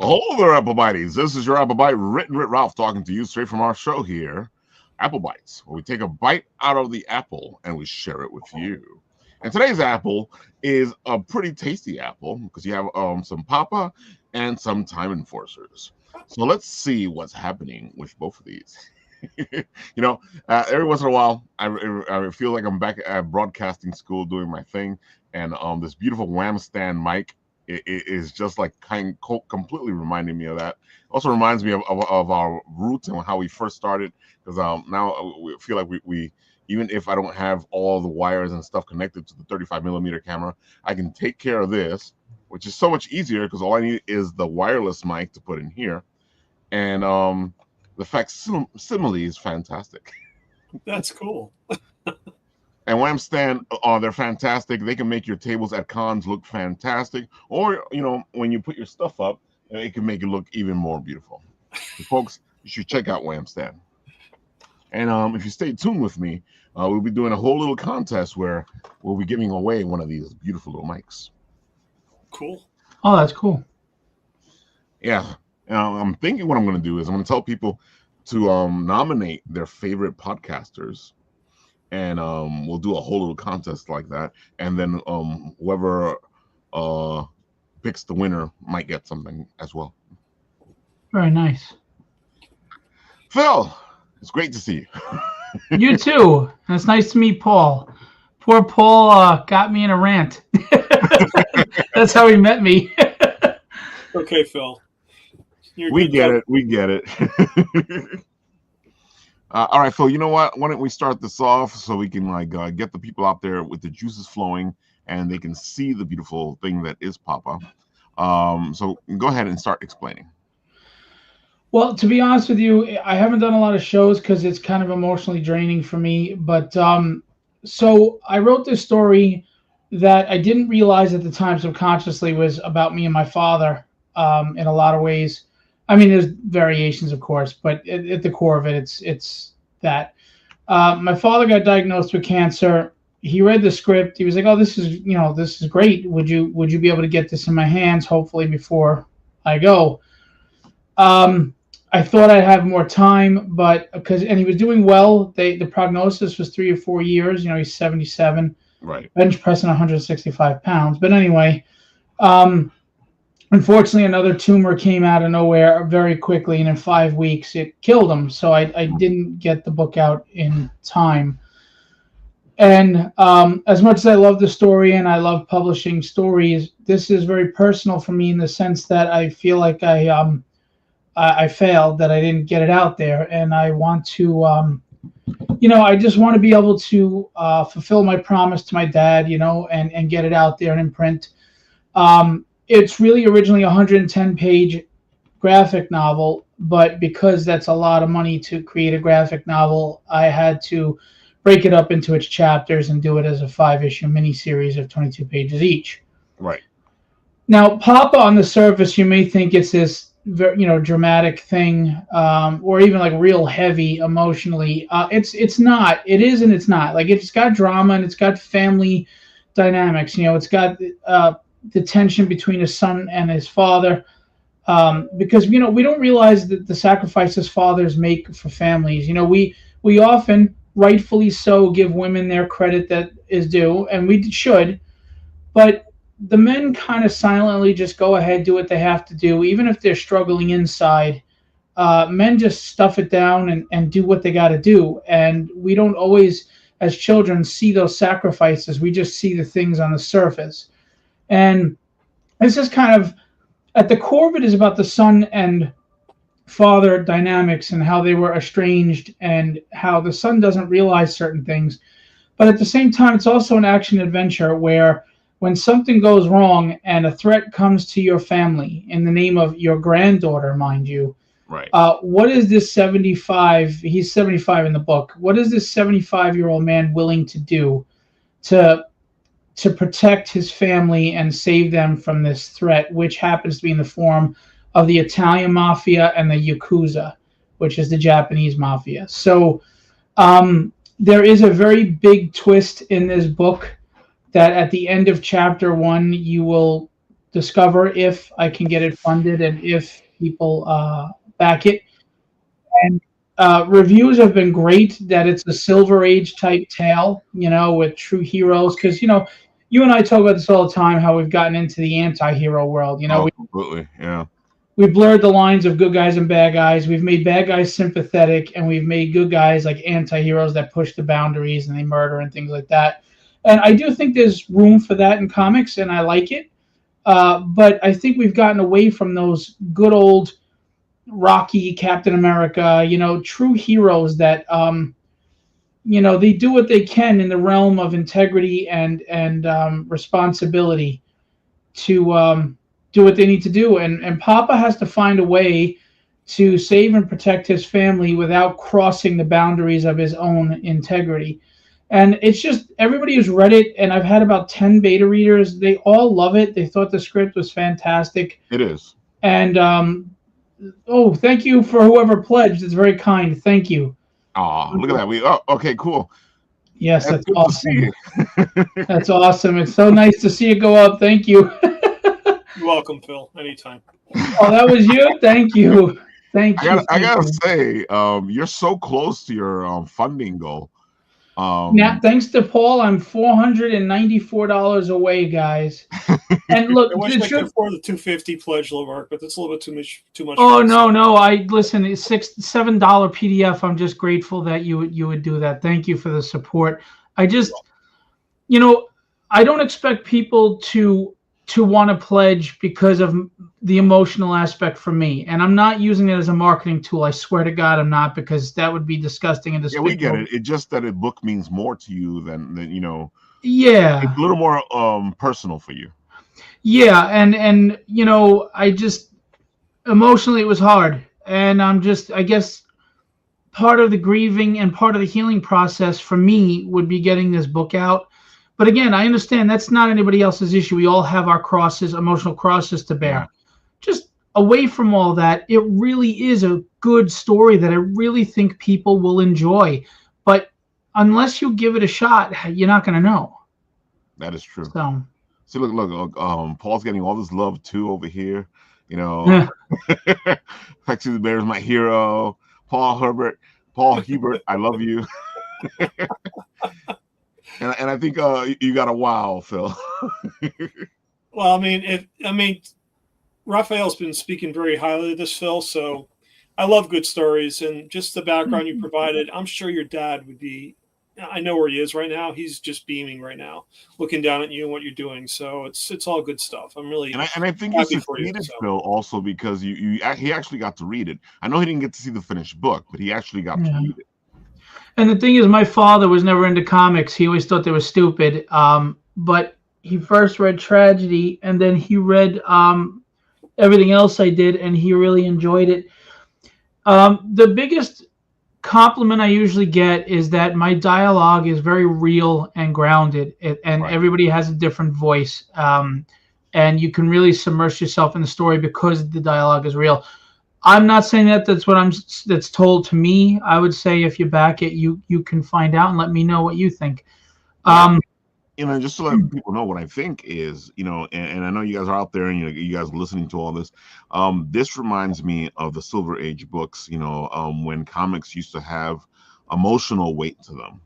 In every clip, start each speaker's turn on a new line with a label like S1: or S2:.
S1: Hello there, Apple Bites. This is your Apple Bite, written with Ralph, talking to you straight from our show here, Apple Bites, where we take a bite out of the apple and we share it with you. And today's apple is a pretty tasty apple because you have some Poppa and some time enforcers. So let's see what's happening with both of these. Every once in a while, I feel like I'm back at broadcasting school doing my thing, and this beautiful wham stand mic it is just like completely reminding me of that. Also reminds me of our roots and how we first started, because now we feel like we even if I don't have all the wires and stuff connected to the 35 millimeter camera, I can take care of this, which is so much easier because all I need is the wireless mic to put in here, and the facsimile is fantastic.
S2: That's cool.
S1: And Wham Stand, they're fantastic. They can make your tables at cons look fantastic. Or, when you put your stuff up, it can make it look even more beautiful. So folks, you should check out Wham Stand. And if you stay tuned with me, we'll be doing a whole little contest where we'll be giving away one of these beautiful little mics.
S2: Cool.
S3: Oh, that's cool.
S1: Yeah. I'm thinking what I'm going to do is I'm going to tell people to nominate their favorite podcasters. And we'll do a whole little contest like that, and then whoever picks the winner might get something as well.
S3: Very nice.
S1: Phil, it's great to see you.
S3: You too. And it's nice to meet Paul. Poor Paul got me in a rant. That's how he met me.
S2: Okay, Phil.
S1: We get it. All right, Phil, you know what? Why don't we start this off so we can get the people out there with the juices flowing and they can see the beautiful thing that is Poppa. So go ahead and start explaining.
S3: Well, to be honest with you, I haven't done a lot of shows because it's kind of emotionally draining for me. But so I wrote this story that I didn't realize at the time subconsciously was about me and my father in a lot of ways. I mean, there's variations, of course, but at the core of it, it's that. My father got diagnosed with cancer. He read the script. He was like, "Oh, this is great. Would you be able to get this in my hands, hopefully before I go?" I thought I'd have more time, but and he was doing well. The prognosis was 3 or 4 years. He's 77,
S1: right?
S3: Bench pressing 165 pounds. But anyway, unfortunately, another tumor came out of nowhere very quickly, and in 5 weeks, it killed him. So I didn't get the book out in time. And as much as I love the story and I love publishing stories, this is very personal for me in the sense that I feel like I failed, that I didn't get it out there. And I want to, I just want to be able to fulfill my promise to my dad, and get it out there in print. It's really originally a 110-page graphic novel, but because that's a lot of money to create a graphic novel, I had to break it up into its chapters and do it as a 5-issue miniseries of 22 pages each.
S1: Right.
S3: Now, Poppa, on the surface, you may think it's this, dramatic thing, or even like real heavy emotionally. It's not. It is and it's not. Like, it's got drama and it's got family dynamics. It's got the tension between his son and his father, because we don't realize that the sacrifices fathers make for families. We often, rightfully so, give women their credit that is due, and we should, but the men kind of silently just go ahead, do what they have to do, even if they're struggling inside. Men just stuff it down and do what they got to do, and we don't always, as children, see those sacrifices. We just see the things on the surface. And this is kind of, at the core of it, is about the son and father dynamics and how they were estranged and how the son doesn't realize certain things. But at the same time, it's also an action adventure where when something goes wrong and a threat comes to your family in the name of your granddaughter, mind you,
S1: right?
S3: What is this 75, he's 75 in the book, what is this 75-year-old man willing to do to protect his family and save them from this threat, which happens to be in the form of the Italian mafia and the Yakuza, which is the Japanese mafia. So there is a very big twist in this book that at the end of chapter 1, you will discover if I can get it funded and if people back it. And reviews have been great that it's a Silver Age type tale, with true heroes. Because, you and I talk about this all the time, how we've gotten into the anti-hero world.
S1: Completely, yeah.
S3: We blurred the lines of good guys and bad guys. We've made bad guys sympathetic, and we've made good guys like anti-heroes that push the boundaries and they murder and things like that. And I do think there's room for that in comics, and I like it. But I think we've gotten away from those good old Rocky, Captain America, true heroes that, they do what they can in the realm of integrity and responsibility to do what they need to do. And Poppa has to find a way to save and protect his family without crossing the boundaries of his own integrity. And it's just, everybody who's read it, and I've had about 10 beta readers, they all love it. They thought the script was fantastic.
S1: It is.
S3: And, thank you for whoever pledged. It's very kind. Thank you.
S1: Oh, look at that. Okay, cool.
S3: Yes, that's awesome. That's awesome. It's so nice to see it go up. Thank you.
S2: You're welcome, Phil. Anytime.
S3: Oh, that was you? Thank you. Thank you.
S1: I gotta say, you're so close to your funding goal.
S3: Now, thanks to Paul, I'm $494 away, guys. And look,
S2: I wish I could afford the $250 pledge will work, but it's a little bit too much.
S3: Oh no! I listen. It's $7 PDF. I'm just grateful that you would do that. Thank you for the support. I just, I don't expect people to want to pledge because of the emotional aspect for me, and I'm not using it as a marketing tool. I swear to God, I'm not, because that would be disgusting and despicable.
S1: Yeah, we get it. It's just that a book means more to you than
S3: Yeah,
S1: it's a little more personal for you.
S3: Yeah, and I just emotionally it was hard, and I guess part of the grieving and part of the healing process for me would be getting this book out. But again, I understand that's not anybody else's issue. We all have our crosses, emotional crosses to bear. Yeah. Just away from all that, it really is a good story that I really think people will enjoy. But unless you give it a shot, you're not going to know.
S1: That is true.
S3: So,
S1: see, look. Paul's getting all this love too over here. Flexi the Bear is my hero. Paul Hebert, I love you. And I think you got a wow, Phil.
S2: Well, I mean, Rafael's been speaking very highly of this, Phil. So I love good stories, and just the background you provided. I'm sure your dad would be. I know where he is right now. He's just beaming right now, looking down at you and what you're doing. So it's all good stuff. I'm really
S1: and I think you succeeded, Phil, also because he actually got to read it. I know he didn't get to see the finished book, but he actually got to read it.
S3: And the thing is, my father was never into comics. He always thought they were stupid. But he first read Tragedy, and then he read everything else I did, and he really enjoyed it. The biggest compliment I usually get is that my dialogue is very real and grounded, and right. Everybody has a different voice. And you can really submerge yourself in the story because the dialogue is real. I'm not saying that's told to me. I would say if you back it, you can find out and let me know what you think.
S1: Just to let people know what I think is, and I know you guys are out there and you guys are listening to all this. This reminds me of the Silver Age books, when comics used to have emotional weight to them.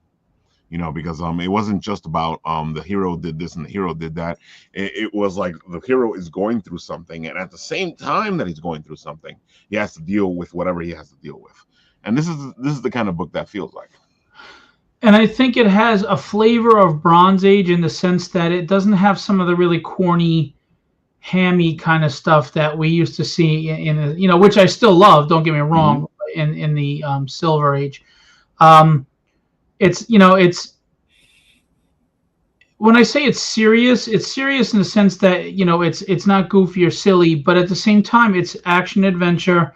S1: Because it wasn't just about the hero did this and the hero did that. It was like the hero is going through something, and at the same time that he's going through something, he has to deal with whatever he has to deal with. And this is the kind of book that feels like.
S3: And I think it has a flavor of Bronze Age in the sense that it doesn't have some of the really corny, hammy kind of stuff that we used to see in which I still love. Don't get me wrong. Mm-hmm. In the Silver Age. It's when I say it's serious in the sense that it's not goofy or silly, but at the same time it's action adventure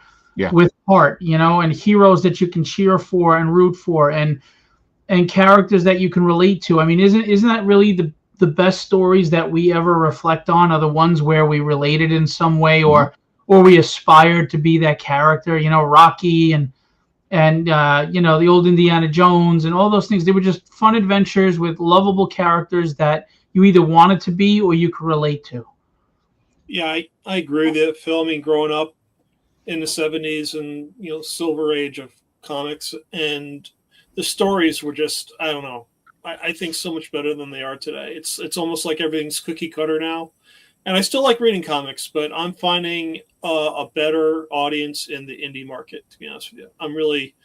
S3: with heart, and heroes that you can cheer for and root for, and characters that you can relate to. I mean, isn't that really the best stories that we ever reflect on are the ones where we related in some way or we aspired to be that character, Rocky and the old Indiana Jones and all those things. They were just fun adventures with lovable characters that you either wanted to be or you could relate to.
S2: Yeah, I agree with it, Phil. I mean, growing up in the 70s and, silver age of comics, and the stories were just, I don't know, I think so much better than they are today. It's almost like everything's cookie cutter now. And I still like reading comics, but I'm finding a better audience in the indie market, to be honest with you. I'm really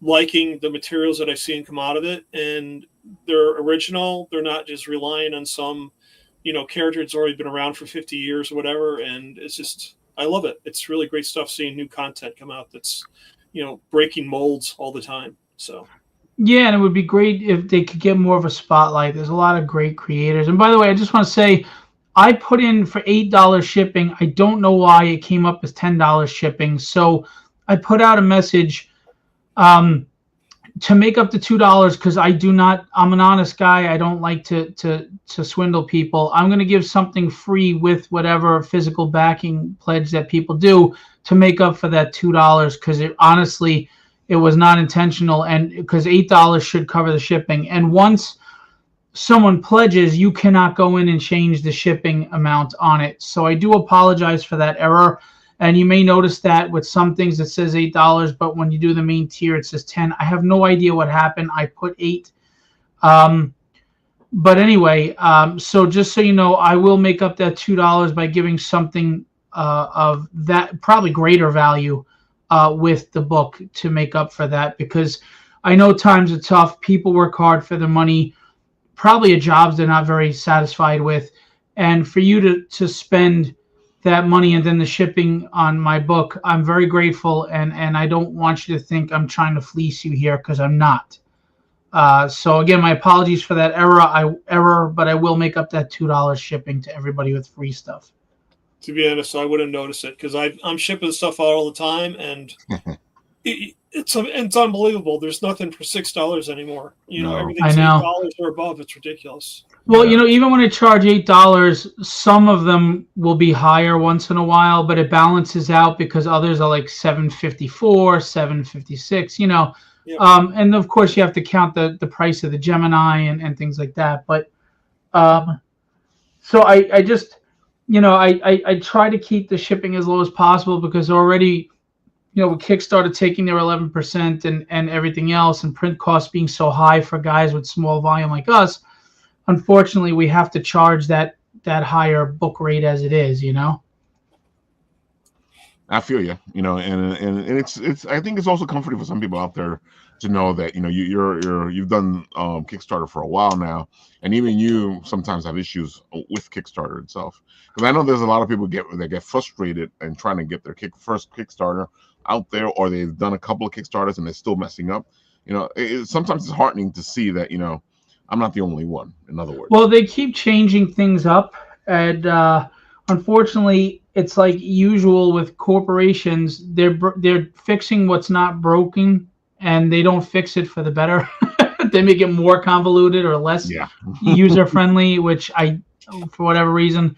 S2: liking the materials that I've seen come out of it, and they're original. They're not just relying on some, character that's already been around for 50 years or whatever. And it's just, I love it. It's really great stuff seeing new content come out that's, breaking molds all the time. So.
S3: Yeah, and it would be great if they could get more of a spotlight. There's a lot of great creators. And by the way, I just want to say, I put in for $8 shipping. I don't know why it came up as $10 shipping. So I put out a message to make up the $2 because I'm an honest guy. I don't like to swindle people. I'm going to give something free with whatever physical backing pledge that people do to make up for that $2 because honestly, it was not intentional, and because $8 should cover the shipping. And once someone pledges, you cannot go in and change the shipping amount on it. So I do apologize for that error. And you may notice that with some things it says $8, but when you do the main tier, it says 10. I have no idea what happened. I put 8. But anyway, so just so you know, I will make up that $2 by giving something of that probably greater value with the book to make up for that, because I know times are tough. People work hard for their money, probably at jobs they're not very satisfied with. And for you to spend that money and then the shipping on my book, I'm very grateful, and I don't want you to think I'm trying to fleece you here, because I'm not. So again, my apologies for that error, but I will make up that $2 shipping to everybody with free stuff.
S2: To be honest, I wouldn't notice it because I'm shipping stuff out all the time, and it's unbelievable. There's nothing for $6 anymore. Everything's $8 or above. It's ridiculous.
S3: Well, even when I charge $8, some of them will be higher once in a while, but it balances out because others are like $7.54, $7.56. Yep. And of course you have to count the price of the Gemini and things like that. But so I just, I try to keep the shipping as low as possible, because already, with Kickstarter taking their 11% and everything else, and print costs being so high for guys with small volume like us, unfortunately, we have to charge that higher book rate as it is,
S1: I feel you, and it's. I think it's also comforting for some people out there to know that you've done Kickstarter for a while now, and even you sometimes have issues with Kickstarter itself. Because I know there's a lot of people that get frustrated and trying to get their first Kickstarter out there, or they've done a couple of Kickstarters and they're still messing up. Sometimes it's heartening to see that I'm not the only one. In other words,
S3: well, they keep changing things up, and unfortunately, it's like usual with corporations. They're fixing what's not broken, and they don't fix it for the better. They make it more convoluted or less user friendly, which for whatever reason,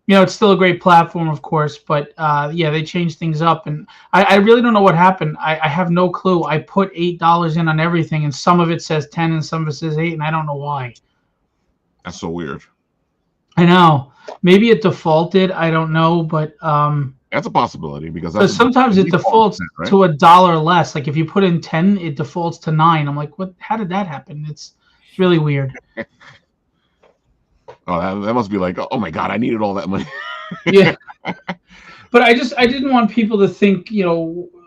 S3: it's still a great platform, of course, but they changed things up, and I really don't know what happened. I have no clue. I put $8 in on everything, and some of it says 10 and some of it says 8, and I don't know why.
S1: That's so weird.
S3: I know. Maybe it defaulted. I don't know, but
S1: that's a possibility, because
S3: sometimes it defaults to $1 less. Like if you put in 10, it defaults to 9. I'm like, what? How did that happen? It's really weird.
S1: Oh, that must be like, oh my God, I needed all that money.
S3: Yeah. But I didn't want people to think,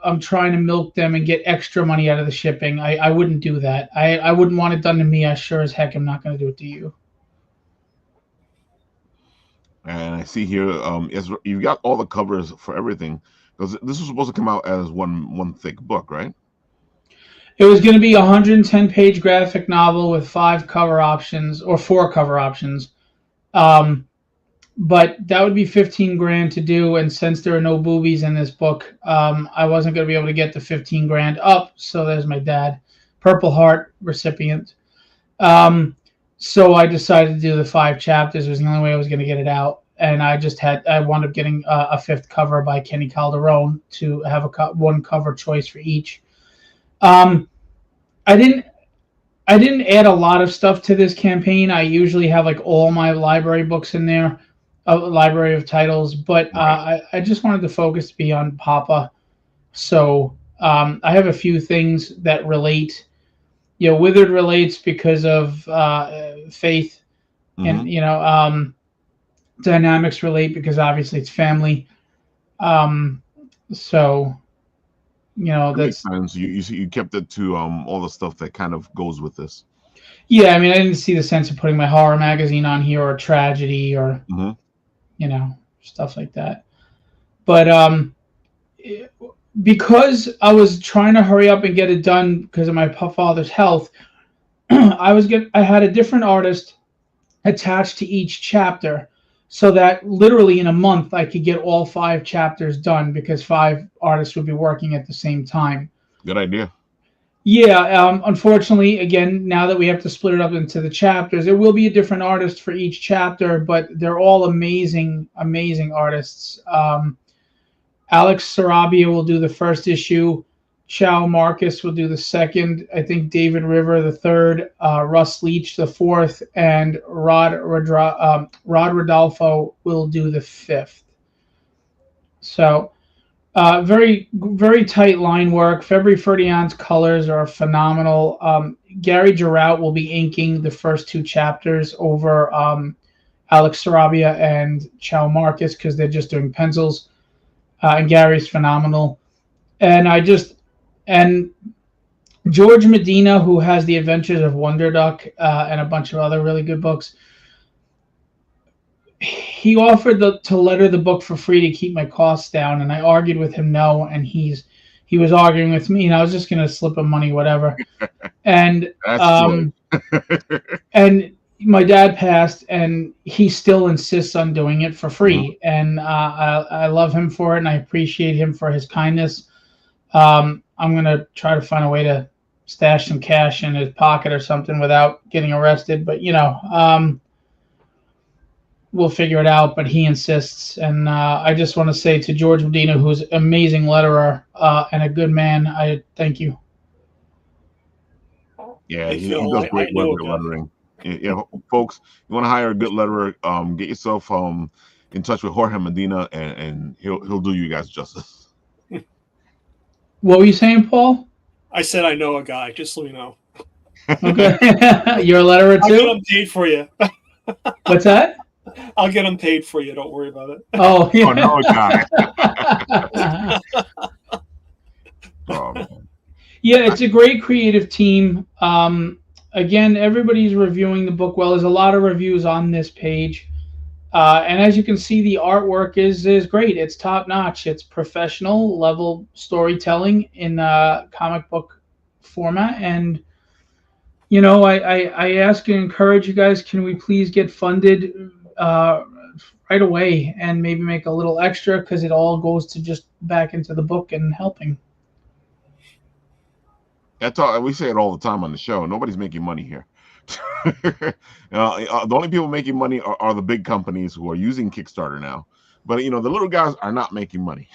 S3: I'm trying to milk them and get extra money out of the shipping. I wouldn't do that. I wouldn't want it done to me. I sure as heck am not going to do it to you.
S1: And I see here, you've got all the covers for everything, because this was supposed to come out as one thick book, right?
S3: It was going to be a 110-page graphic novel with 5 cover options, or 4 cover options. But that would be $15,000 to do, and since there are no boobies in this book, I wasn't going to be able to get the $15,000 up. So there's my dad, Purple Heart recipient. So I decided to do the 5 chapters. It was the only way I was going to get it out, and I wound up getting a 5th cover by Kenny Calderon to have one cover choice for each. I didn't add a lot of stuff to this campaign. I usually have like all my library books in there. a library of titles, but
S1: Right.
S3: I just wanted the focus to be on Poppa. So I have a few things that relate. Withered relates because of faith, and
S1: Mm-hmm.
S3: dynamics relate because obviously it's family. Um, so
S1: That makes
S3: that's
S1: sense. You kept it to all the stuff that kind of goes with this.
S3: yeah. I mean, I didn't see the sense of putting my horror magazine on here or tragedy or
S1: Mm-hmm.
S3: stuff like that. But because I was trying to hurry up and get it done because of my father's health, I had a different artist attached to each chapter, so that literally in a month I could get all 5 chapters done because 5 artists would be working at the same time.
S1: Good idea.
S3: Yeah, unfortunately, again, now that we have to split it up into the chapters, it will be a different artist for each chapter, but they're all amazing, amazing artists. Alex Sarabia will do the first issue. Chow Marcus will do the second. I think David River the third. Russ Leach the fourth, and Rod Rodolfo will do the fifth. So very very tight line work. February Ferdinand's colors are phenomenal. Gary Girout will be inking the first 2 chapters over Alex Sarabia and Chow Marcus because they're just doing pencils. And Gary's phenomenal. And and George Medina, who has the Adventures of Wonder Duck and a bunch of other really good books, he offered to letter the book for free to keep my costs down, and I argued with him no, and he was arguing with me, and I was just gonna slip him money, whatever. And
S1: That's good.
S3: and my dad passed, and he still insists on doing it for free, and I love him for it, and I appreciate him for his kindness. I'm gonna try to find a way to stash some cash in his pocket or something without getting arrested, but we'll figure it out. But he insists, and I just want to say to George Medina, who's an amazing letterer and a good man, I thank you.
S1: Yeah,
S2: Hey
S1: he
S2: Phil,
S1: does
S2: I
S1: great work
S2: know a
S1: with
S2: guy.
S1: lettering. Folks, you want to hire a good letterer, get yourself in touch with Jorge Medina, and he'll do you guys justice.
S3: What were you saying, Paul?
S2: I said I know a guy. Just so you know,
S3: Okay, you're a letterer
S2: I'll get
S3: too.
S2: him paid for you.
S3: What's that?
S2: I'll get him paid for you. Don't worry about it.
S3: Oh,
S1: Oh no, guy.
S3: yeah.
S1: Oh man.
S3: Yeah, it's a great creative team. Again, everybody's reviewing the book well. There's a lot of reviews on this page. And as you can see, the artwork is great. It's top notch. It's professional level storytelling in comic book format. And I ask and encourage you guys, can we please get funded right away and maybe make a little extra because it all goes to just back into the book and helping.
S1: That's all we say it all the time on the show. Nobody's making money here. The only people making money are the big companies who are using Kickstarter now. But the little guys are not making money.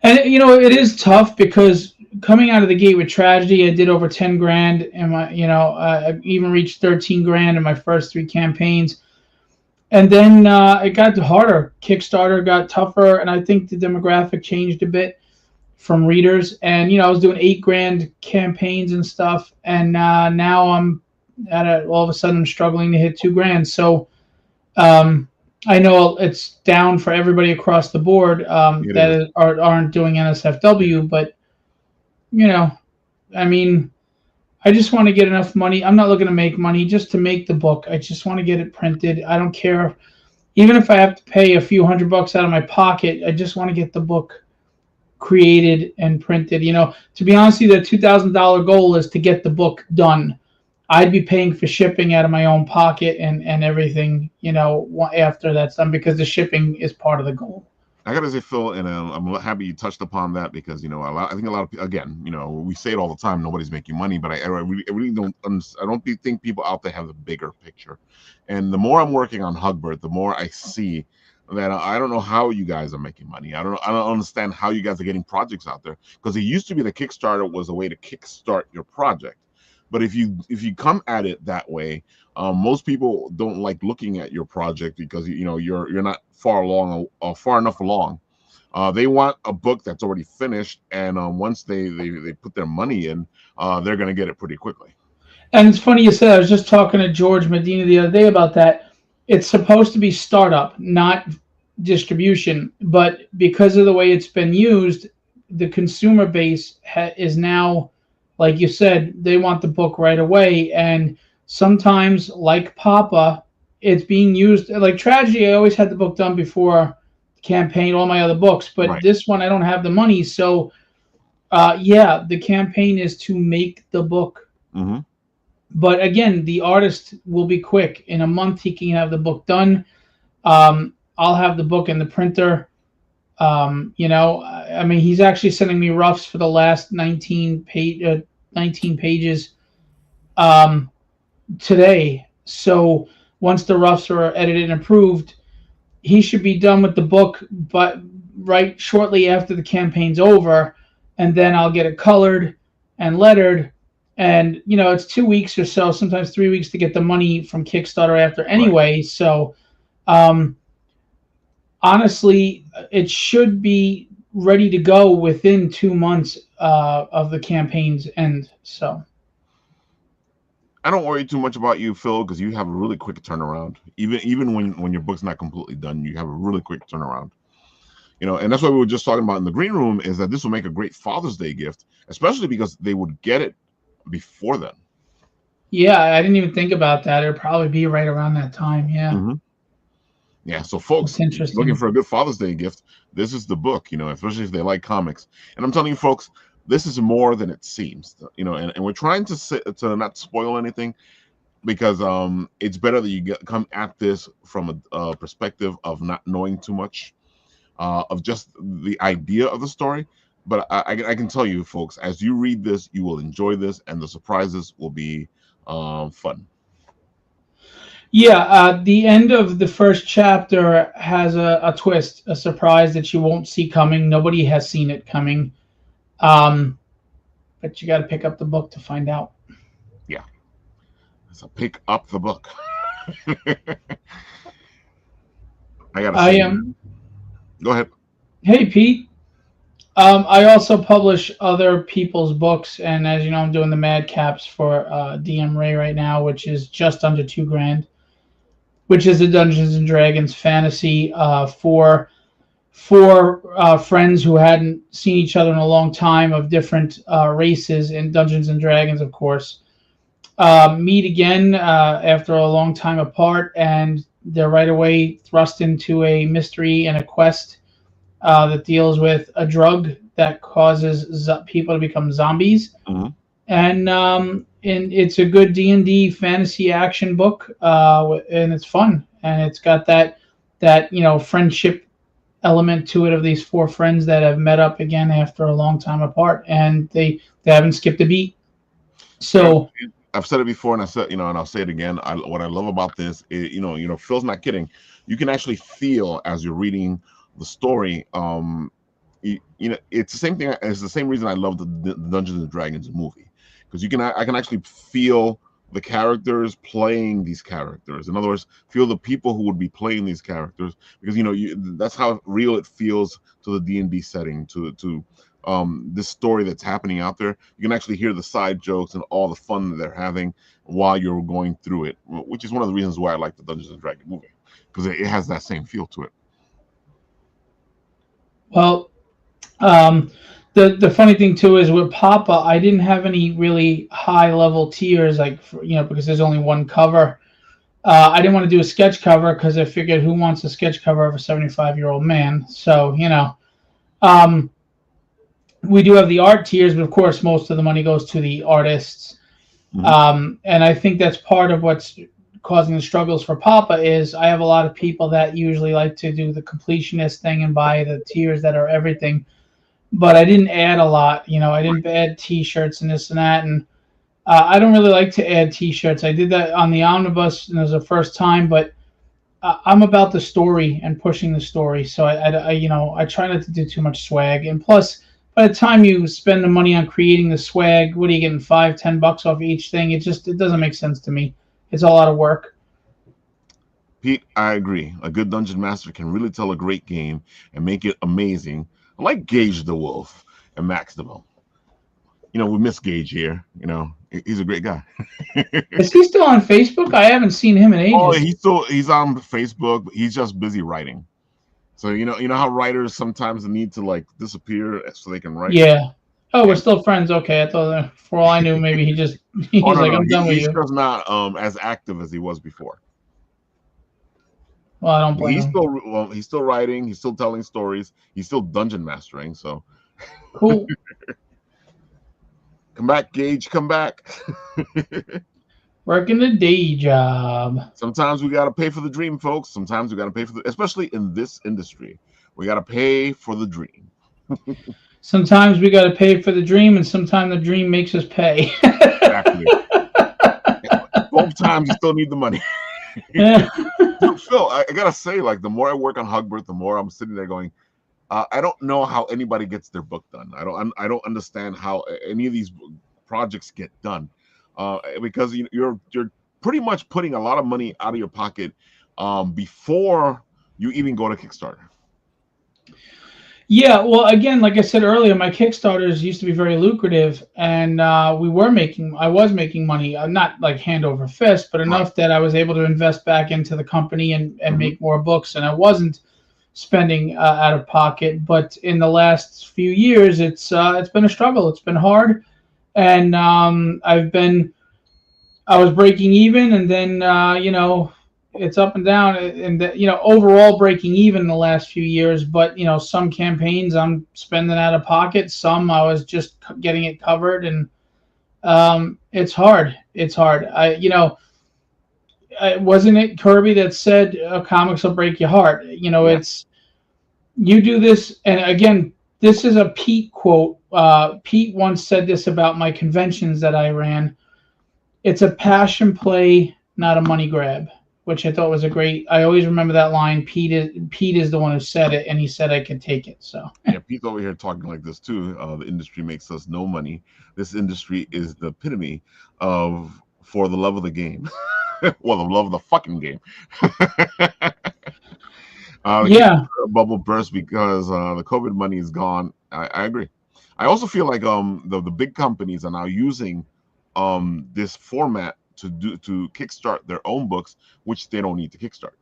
S3: And it is tough because coming out of the gate with tragedy, I did over 10 grand, and I even reached 13 grand in my first 3 campaigns. And then it got harder. Kickstarter got tougher, and I think the demographic changed a bit from readers. And I was doing 8 grand campaigns and stuff, and now I'm all of a sudden I'm struggling to hit 2 grand. So I know it's down for everybody across the board that aren't doing NSFW, but I mean, I just want to get enough money. I'm not looking to make money just to make the book. I just want to get it printed. I don't care, even if I have to pay a few $100 out of my pocket. I just want to get the book created and printed. To be honest with you, the $2,000 goal is to get the book done. I'd be paying for shipping out of my own pocket and everything, after that's done, because the shipping is part of the goal.
S1: I gotta say, Phil, and I'm happy you touched upon that because I think a lot of people, again, we say it all the time, nobody's making money, but I really don't. I don't think people out there have the bigger picture. And the more I'm working on Hugbert, the more I see that I don't know how you guys are making money. I don't understand how you guys are getting projects out there, because it used to be the Kickstarter was a way to kickstart your project. But if you come at it that way, most people don't like looking at your project because you're not far along or far enough along. They want a book that's already finished, and once they put their money in, they're going to get it pretty quickly.
S3: And it's funny you said. I was just talking to George Medina the other day about that. It's supposed to be startup, not distribution, but because of the way it's been used, the consumer base is now, like you said, they want the book right away. And sometimes, like Poppa, it's being used like Tragedy. I always had the book done before the campaign, all my other books, but
S1: Right.
S3: this one I don't have the money. So, yeah, the campaign is to make the book.
S1: Mm-hmm.
S3: But again, the artist will be quick. In a month, he can have the book done. I'll have the book in the printer. I mean, he's actually sending me roughs for the last 19 pages today. So once the roughs are edited and approved, he should be done with the book, but right shortly after the campaign's over, and then I'll get it colored and lettered. And it's 2 weeks or so, sometimes 3 weeks to get the money from Kickstarter after anyway. Right. So, honestly, it should be ready to go within 2 months of the campaign's end. So,
S1: I don't worry too much about you, Phil, because you have a really quick turnaround. Even when your book's not completely done, you have a really quick turnaround. And that's what we were just talking about in the green room, is that this will make a great Father's Day gift, especially because they would get it before then.
S3: Yeah, I didn't even think about that. It'll probably be right around that time. Yeah.
S1: Mm-hmm. Yeah. So, folks, looking for a good Father's Day gift, this is the book. Especially if they like comics. And I'm telling you, folks, this is more than it seems. And we're trying to not spoil anything, because it's better that you come at this from a perspective of not knowing too much, of just the idea of the story. But I can tell you, folks, as you read this, you will enjoy this, and the surprises will be fun.
S3: Yeah, the end of the first chapter has a twist, a surprise that you won't see coming. Nobody has seen it coming. But you got to pick up the book to find out.
S1: Yeah. So pick up the book.
S3: I am.
S1: Go ahead.
S3: Hey, Pete. I also publish other people's books, and as you know, I'm doing the Madcaps for DM Ray right now, which is just under $2,000, which is a Dungeons and Dragons fantasy for friends who hadn't seen each other in a long time, of different races in Dungeons and Dragons, of course. Meet again after a long time apart, and they're right away thrust into a mystery and a quest that deals with a drug that causes people to become zombies.
S1: Mm-hmm.
S3: And it's a good D&D fantasy action book, and it's fun, and it's got that friendship element to it, of these 4 friends that have met up again after a long time apart, and they haven't skipped a beat. So
S1: I've said it before, and and I'll say it again. What I love about this is, Phil's not kidding. You can actually feel, as you're reading the story, it's the same thing. It's the same reason I love the Dungeons and Dragons movie, because I can actually feel the characters playing these characters. In other words, feel the people who would be playing these characters, because that's how real it feels to the D&D setting, to this story that's happening out there. You can actually hear the side jokes and all the fun that they're having while you're going through it, which is one of the reasons why I like the Dungeons and Dragons movie, because it has that same feel to it.
S3: Well, the funny thing too is with Poppa, I didn't have any really high level tiers, because there's only one cover. I didn't want to do a sketch cover because I figured, who wants a sketch cover of a 75-year-old man? So we do have the art tiers, but of course most of the money goes to the artists. Mm-hmm. And I think that's part of what's causing the struggles for Poppa, is I have a lot of people that usually like to do the completionist thing and buy the tiers that are everything, but I didn't add a lot. I didn't add t-shirts and this and that, and I don't really like to add t-shirts. I did that on the omnibus, and it was the first time, but I'm about the story and pushing the story, so I try not to do too much swag. And plus, if by the time you spend the money on creating the swag, what are you getting, $5-10 off each thing? It doesn't make sense to me. It's a lot of work.
S1: Pete, I agree. A good dungeon master can really tell a great game and make it amazing, like Gage the Wolf and Max the Bone. You know, we miss Gage here. You know, he's a great guy.
S3: Is he still on Facebook? I haven't seen him in ages.
S1: Oh, he's on Facebook, but he's just busy writing. So you know how writers sometimes need to like disappear so they can write.
S3: Yeah. Oh, we're still friends. Okay, I thought for all I knew, maybe he's I'm done with you.
S1: He's just not as active as he was before.
S3: Well, I don't blame him.
S1: He's still writing. He's still telling stories. He's still dungeon mastering. So
S3: cool.
S1: Come back, Gage. Come back.
S3: Working a day job.
S1: Sometimes we gotta pay for the dream, folks. Sometimes we gotta pay for especially in this industry, we gotta pay for the dream.
S3: Sometimes we gotta pay for the dream, and sometimes the dream makes us pay.
S1: Exactly. Both times you still need the money.
S3: Yeah.
S1: Phil, I gotta say, like, the more I work on Hugbert, the more I'm sitting there going, I don't know how anybody gets their book done. I don't understand how any of these projects get done, because you're pretty much putting a lot of money out of your pocket before you even go to Kickstarter.
S3: Yeah, well, again, like I said earlier, my Kickstarters used to be very lucrative, and I was making money, not like hand over fist, but enough that I was able to invest back into the company and make more books, and I wasn't spending out of pocket. But in the last few years, it's been a struggle. It's been hard, and I was breaking even, and then it's up and down, and overall breaking even in the last few years. But some campaigns I'm spending out of pocket, some I was just getting it covered, and it's hard. It's hard. Wasn't it Kirby that said comics will break your heart? It's you do this, and again, this is a Pete quote. Pete once said this about my conventions that I ran. It's a passion play, not a money grab, which I thought was a great. I always remember that line. Pete is the one who said it, and he said I could take it. So
S1: yeah, Pete's over here talking like this too. The industry makes us no money. This industry is the epitome of for the love of the game. Well, the love of the fucking game.
S3: Yeah,
S1: bubble burst because the COVID money is gone. I agree. I also feel like the big companies are now using this format to kickstart their own books, which they don't need to kickstart.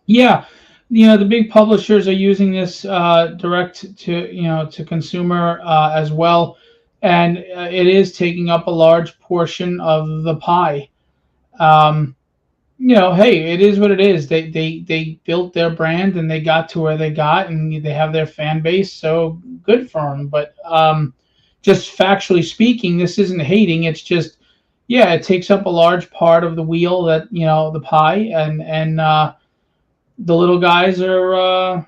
S3: Yeah, the big publishers are using this direct to consumer as well, and it is taking up a large portion of the pie. Hey, it is what it is. They built their brand and they got to where they got, and they have their fan base, so good for them. But just factually speaking, this isn't hating. It's just, yeah, it takes up a large part of the wheel that the pie, and the little guys are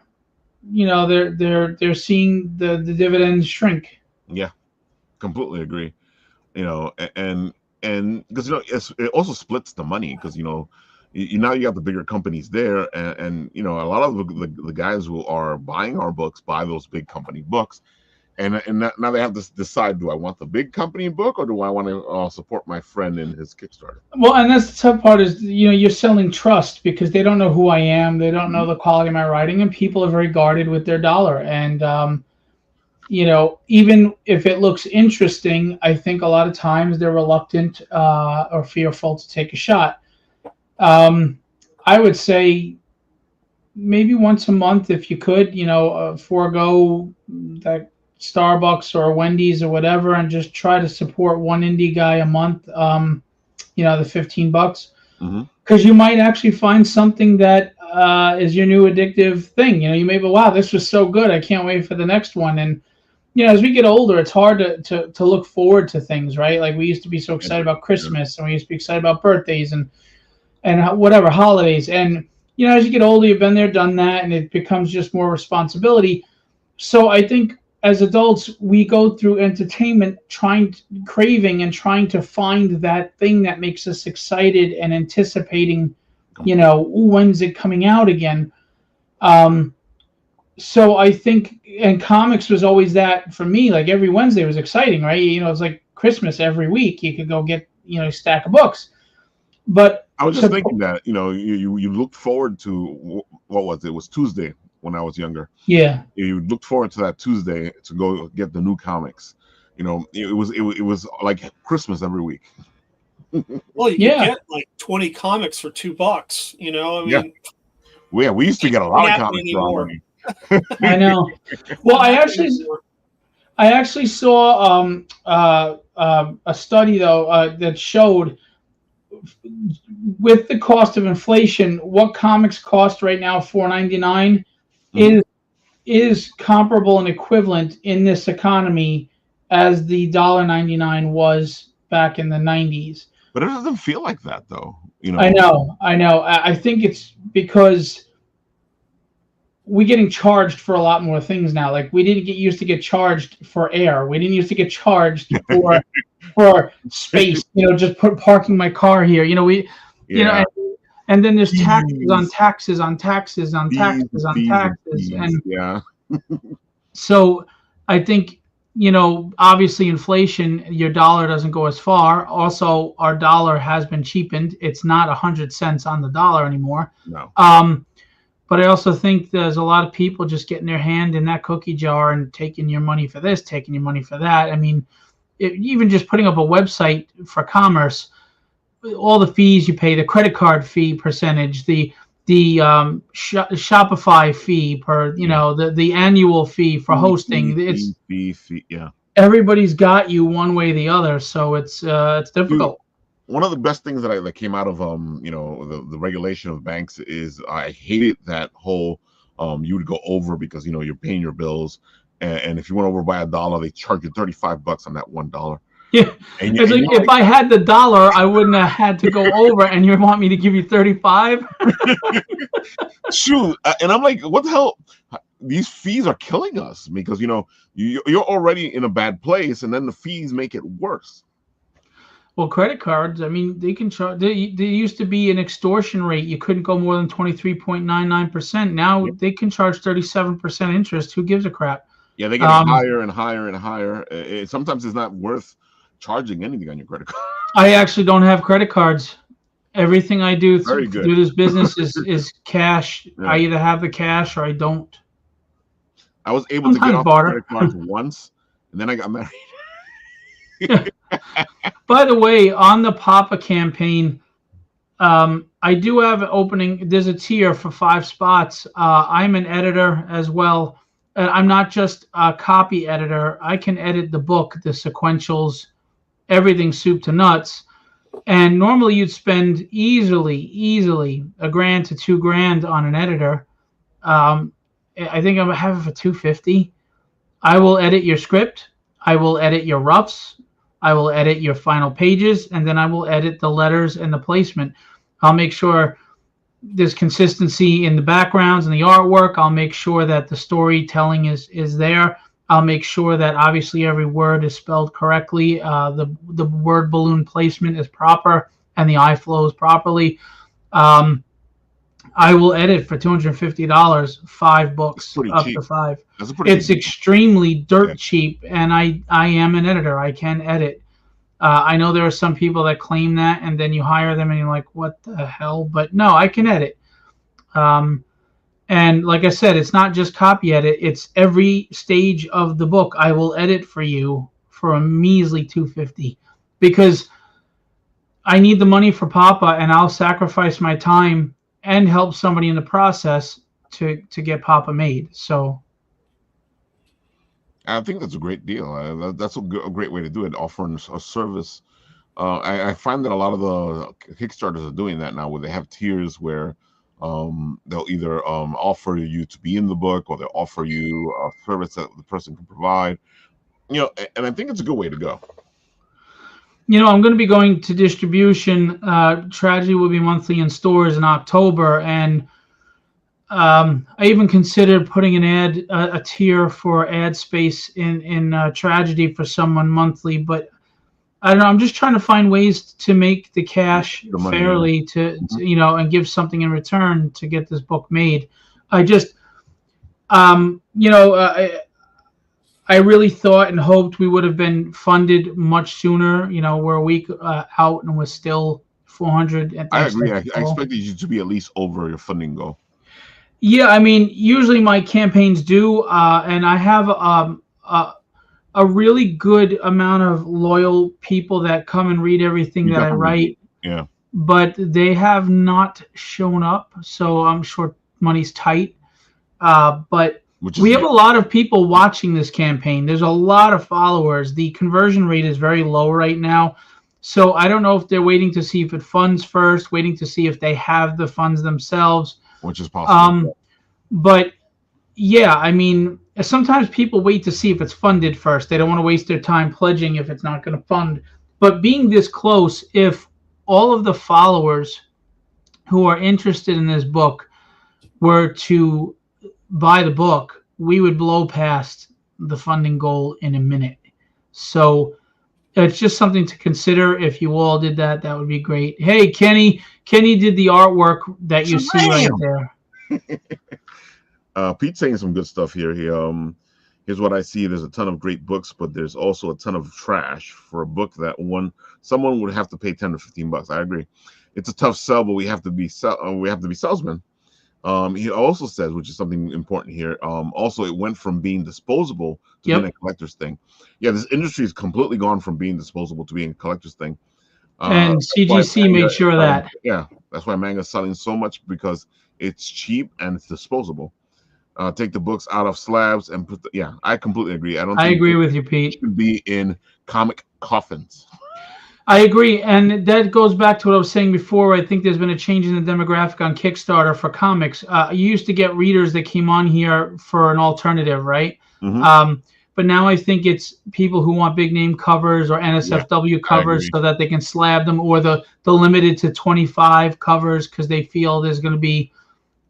S3: they're seeing the dividends shrink.
S1: Yeah, completely agree. And because it also splits the money, because now you got the bigger companies there, and a lot of the guys who are buying our books buy those big company books, and now they have to decide: do I want the big company book, or do I want to support my friend in his Kickstarter?
S3: Well, and that's the tough part is you're selling trust, because they don't know who I am, they don't know the quality of my writing, and people are very guarded with their dollar. And even if it looks interesting, I think a lot of times they're reluctant or fearful to take a shot. I would say maybe once a month, if you could, forego that Starbucks or Wendy's or whatever, and just try to support one indie guy a month. The $15, because you might actually find something that is your new addictive thing. You may be, wow, this was so good, I can't wait for the next one. And as we get older, it's hard to look forward to things, right? Like we used to be so excited about Christmas, and we used to be excited about birthdays and whatever holidays. And as you get older, you've been there, done that, and it becomes just more responsibility. So I think as adults, we go through entertainment craving and trying to find that thing that makes us excited and anticipating, when's it coming out again? So I think, and comics was always that for me. Like every Wednesday was exciting, right? It's like Christmas every week. You could go get a stack of books. But
S1: I was just thinking that you looked forward to what was it? It was Tuesday when I was younger.
S3: Yeah.
S1: You looked forward to that Tuesday to go get the new comics. It was like Christmas every week.
S2: Well, you could get like 20 comics for $2. I mean,
S1: we used to get a lot of comics for our money.
S3: I know. Well, I actually saw a study though that showed, with the cost of inflation, what comics cost right now, $4.99, is comparable and equivalent in this economy as the $1.99 was back in the 90s.
S1: But it doesn't feel like that, though.
S3: I know. I think it's because we're getting charged for a lot more things now. Like we didn't used to get charged for air. We didn't used to get charged for space. Just parking my car here. And then there's taxes on taxes on taxes on taxes on taxes, and so I think obviously inflation, your dollar doesn't go as far. Also, our dollar has been cheapened. It's not 100 cents on the dollar anymore.
S1: No.
S3: But I also think there's a lot of people just getting their hand in that cookie jar and taking your money for this, taking your money for that. I mean, even just putting up a website for commerce, all the fees you pay, the credit card fee percentage, the Shopify fee per, the annual fee for hosting. It's everybody's got you one way or the other, so it's difficult.
S1: One of the best things that came out of the regulation of banks is I hated that whole you would go over because you're paying your bills, and if you went over by $1, they charge you $35 on that $1.
S3: Yeah, it's like if I had the dollar, I wouldn't have had to go over, and you want me to give you 35?
S1: Shoot, and I'm like, what the hell? These fees are killing us because you're already in a bad place, and then the fees make it worse.
S3: Well, credit cards, I mean, they can charge. There used to be an extortion rate. You couldn't go more than 23.99%. Now they can charge 37% interest. Who gives a crap?
S1: Yeah, they get higher and higher and higher. Sometimes it's not worth charging anything on your credit card.
S3: I actually don't have credit cards. Everything I do through this business is cash. Yeah. I either have the cash or I don't.
S1: I was able to get off credit cards once, and then I got married.
S3: By the way, on the Poppa campaign, I do have an opening. There's a tier for 5 spots. I'm an editor as well. I'm not just a copy editor. I can edit the book, the sequentials, everything soup to nuts. And normally you'd spend easily $1,000 to $2,000 on an editor. I think I'm having for $250. I will edit your script. I will edit your roughs. I will edit your final pages, and then I will edit the letters and the placement. I'll make sure there's consistency in the backgrounds and the artwork. I'll make sure that the storytelling is there. I'll make sure that obviously every word is spelled correctly. The word balloon placement is proper and the eye flows properly. I will edit for $250, 5 books up to 5. It's extremely dirt cheap, and I am an editor. I can edit. I know there are some people that claim that, and then you hire them and you're like, what the hell? But no, I can edit. And like I said, it's not just copy edit. It's every stage of the book I will edit for you for a measly $250, because I need the money for Poppa, and I'll sacrifice my time and help somebody in the process to get Poppa made. So
S1: I think that's a great deal. That's a great way to do it, offering a service. I find that a lot of the Kickstarters are doing that now, where they have tiers where they'll either offer you to be in the book, or they'll offer you a service that the person can provide. And I think it's a good way to go.
S3: I'm going to be going to distribution. Tragedy will be monthly in stores in October, and I even considered putting a tier for ad space in Tragedy for someone monthly. But I don't know. I'm just trying to find ways to make the cash fairly, to and give something in return to get this book made. You know, I really thought and hoped we would have been funded much sooner. You know, we're a week out and we're still 400 at the
S1: I agree.
S3: expected
S1: I
S3: goal.
S1: expected you to be at least over your funding goal.
S3: Yeah, I mean, usually my campaigns do, and I have a really good amount of loyal people that come and read everything
S1: You
S3: that I
S1: definitely do.
S3: write,
S1: Yeah.
S3: but they have not shown up, so I'm sure money's tight. But
S1: Which
S3: we
S1: is
S3: have a lot of people watching this campaign. There's a lot of followers. The conversion rate is very low right now. So I don't know if they're waiting to see if it funds first, waiting to see if they have the funds themselves.
S1: which is possible.
S3: But yeah, I mean, sometimes people wait to see if it's funded first. They don't want to waste their time pledging if it's not going to fund. But being this close, if all of the followers who are interested in this book were to buy the book, we would blow past the funding goal in a minute. So it's just something to consider. If you all did that, that would be great. Hey, Kenny did the artwork that you see right there.
S1: Pete's saying some good stuff here. Here's what I see. There's a ton of great books, but there's also a ton of trash for a book that someone would have to pay 10 to 15 bucks. I agree. It's a tough sell, but we have to be salesmen. He also says, which is something important here. Also, it went from being disposable to being a collector's thing. Yeah, this industry has completely gone from being disposable to being a collector's thing.
S3: And CGC made sure of that.
S1: Yeah, that's why manga is selling so much, because it's cheap and it's disposable. Take the books out of slabs and put I completely agree. I
S3: agree with you, Pete.
S1: Should be in comic coffins.
S3: I agree, and that goes back to what I was saying before. I think there's been a change in the demographic on Kickstarter for comics. You used to get readers that came on here for an alternative, right?
S1: Mm-hmm.
S3: But now I think it's people who want big name covers or NSFW covers so that they can slab them, or the limited to 25 covers because they feel there's going to be